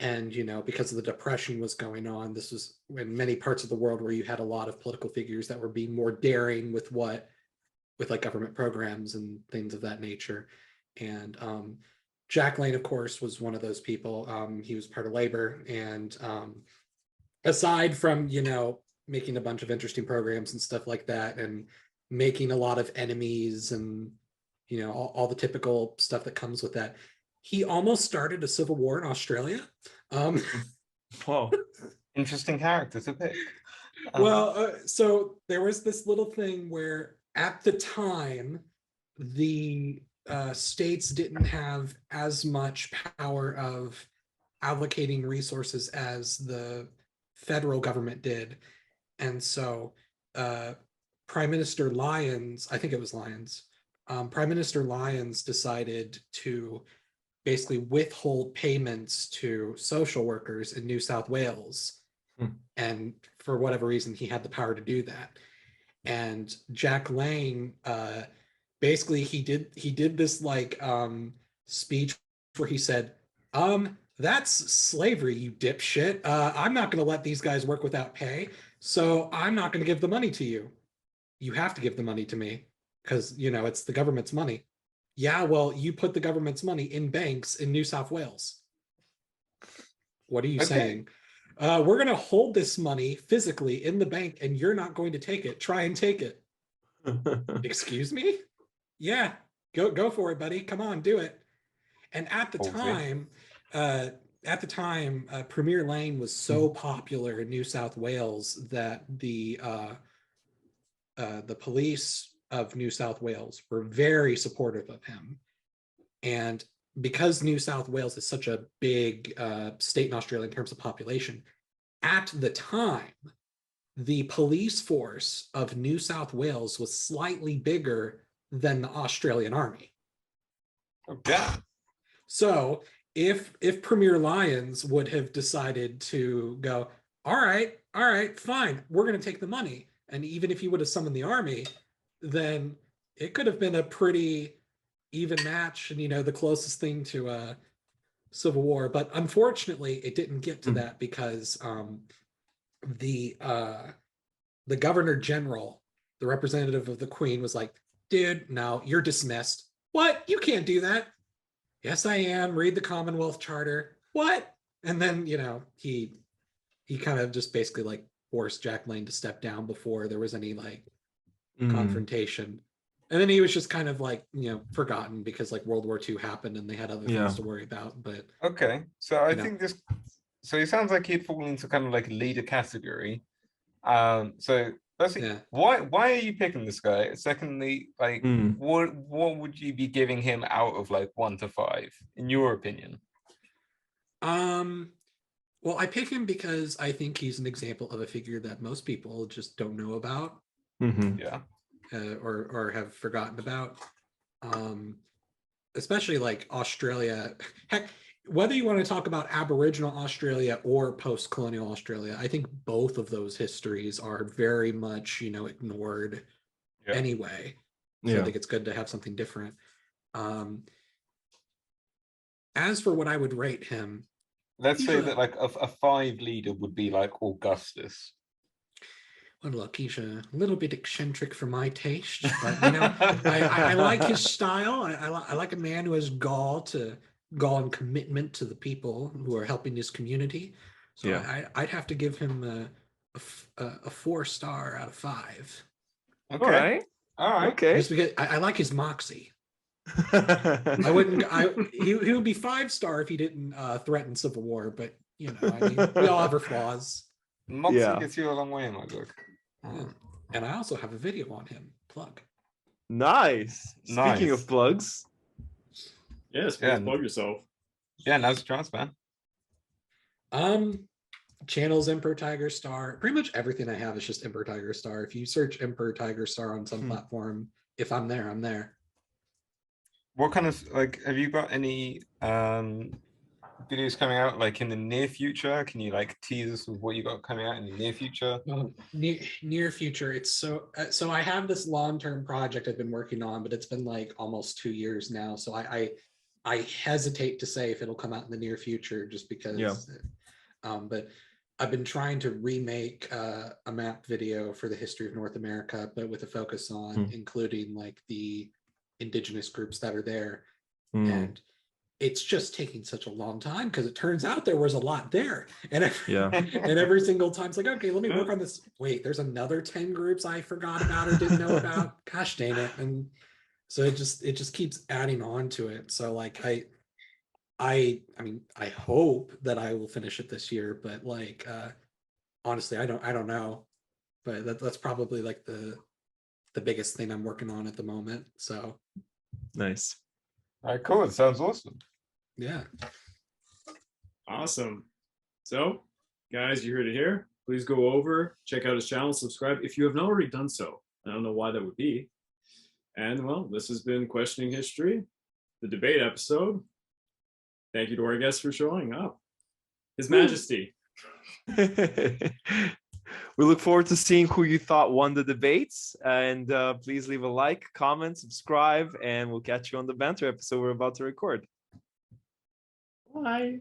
And because of the depression was going on, this was in many parts of the world where you had a lot of political figures that were being more daring with like government programs and things of that nature. And Jack Lang, of course, was one of those people. He was part of labor, and aside from making a bunch of interesting programs and stuff like that, and making a lot of enemies and you know, all the typical stuff that comes with that. He almost started a civil war in Australia. Whoa. Interesting character to pick. So there was this little thing where at the time, the states didn't have as much power of allocating resources as the federal government did. And so Prime Minister Lyons, I think it was Lyons, Prime Minister Lyons decided to basically withhold payments to social workers in New South Wales. And for whatever reason, he had the power to do that. And Jack Lang, basically he did this like speech where he said, that's slavery, you dipshit. I'm not going to let these guys work without pay. So I'm not going to give the money to you. You have to give the money to me because, you know, it's the government's money. Yeah, well, you put the government's money in banks in New South Wales. What are you saying? We're going to hold this money physically in the bank and you're not going to take it. Try and take it. Excuse me? Yeah, go for it, buddy. Come on, do it. And at the time, Premier Lane was so popular in New South Wales that the police of New South Wales were very supportive of him. And because New South Wales is such a big state in Australia in terms of population, at the time, the police force of New South Wales was slightly bigger than the Australian Army. Okay. So if Premier Lyons would have decided to go, all right, fine, we're going to take the money. And even if he would have summoned the army, then it could have been a pretty even match and, you know, the closest thing to a civil war. But unfortunately, it didn't get to that because the governor general, the representative of the Queen, was like, dude, no, you're dismissed. What? You can't do that. Yes, I am. Read the Commonwealth Charter. What? And then, you know, he kind of just basically like forced Jack Lang to step down before there was any like confrontation. And then he was just kind of like, you know, forgotten because like World War II happened and they had other things to worry about. But okay, so I think this, so it sounds like he'd fall into kind of like a leader category. So firstly, why are you picking this guy? Secondly, like what would you be giving him out of like 1 to 5 in your opinion? Well, I pick him because I think he's an example of a figure that most people just don't know about. Yeah. Or have forgotten about. Especially like Australia. Heck, whether you want to talk about Aboriginal Australia or post-colonial Australia, I think both of those histories are very much, you know, ignored anyway. So I think it's good to have something different. As for what I would rate him, let's say that like a 5 leader would be like Augustus. Well, look, he's a little bit eccentric for my taste, but you know, I like his style. I like a man who has gall and commitment to the people who are helping his community. So I'd have to give him a 4-star out of 5. Okay. All right. Okay. Just because I like his moxie. I wouldn't. He would be 5-star if he didn't threaten civil war. But you know, I mean, we all have our flaws. Moxie gets you a long way in my book. And I also have a video on him. Plug. Nice. Speaking of plugs. Yes, please plug yourself. Yeah, now's the chance, man. Channels emperortigerstar. Pretty much everything I have is just emperortigerstar. If you search emperortigerstar on some platform, if I'm there, I'm there. What kind of like have you got any videos coming out like in the near future? Can you like tease us with what you got coming out in the near future? Near future, it's so I have this long-term project I've been working on, but it's been like almost 2 years now, so I hesitate to say if it'll come out in the near future just because but I've been trying to remake a map video for the history of North America, but with a focus on including like the indigenous groups that are there. And it's just taking such a long time because it turns out there was a lot there. And and every single time it's like, okay, let me work on this. Wait, there's another 10 groups I forgot about or didn't know about. Gosh dang it. And So it just keeps adding on to it. So like I mean, I hope that I will finish it this year, but like honestly, I don't know. But that's probably like the biggest thing I'm working on at the moment. So Nice. All right, cool. It sounds awesome. yeah. Awesome. So, guys, you heard it here. Please go over, check out his channel, subscribe if you have not already done so. I don't know why that would be. And well, this has been Questioning History, the debate episode. Thank you to our guests for showing up. His Majesty. We look forward to seeing who you thought won the debates. And please leave a like, comment, subscribe, and we'll catch you on the banter episode we're about to record. Bye.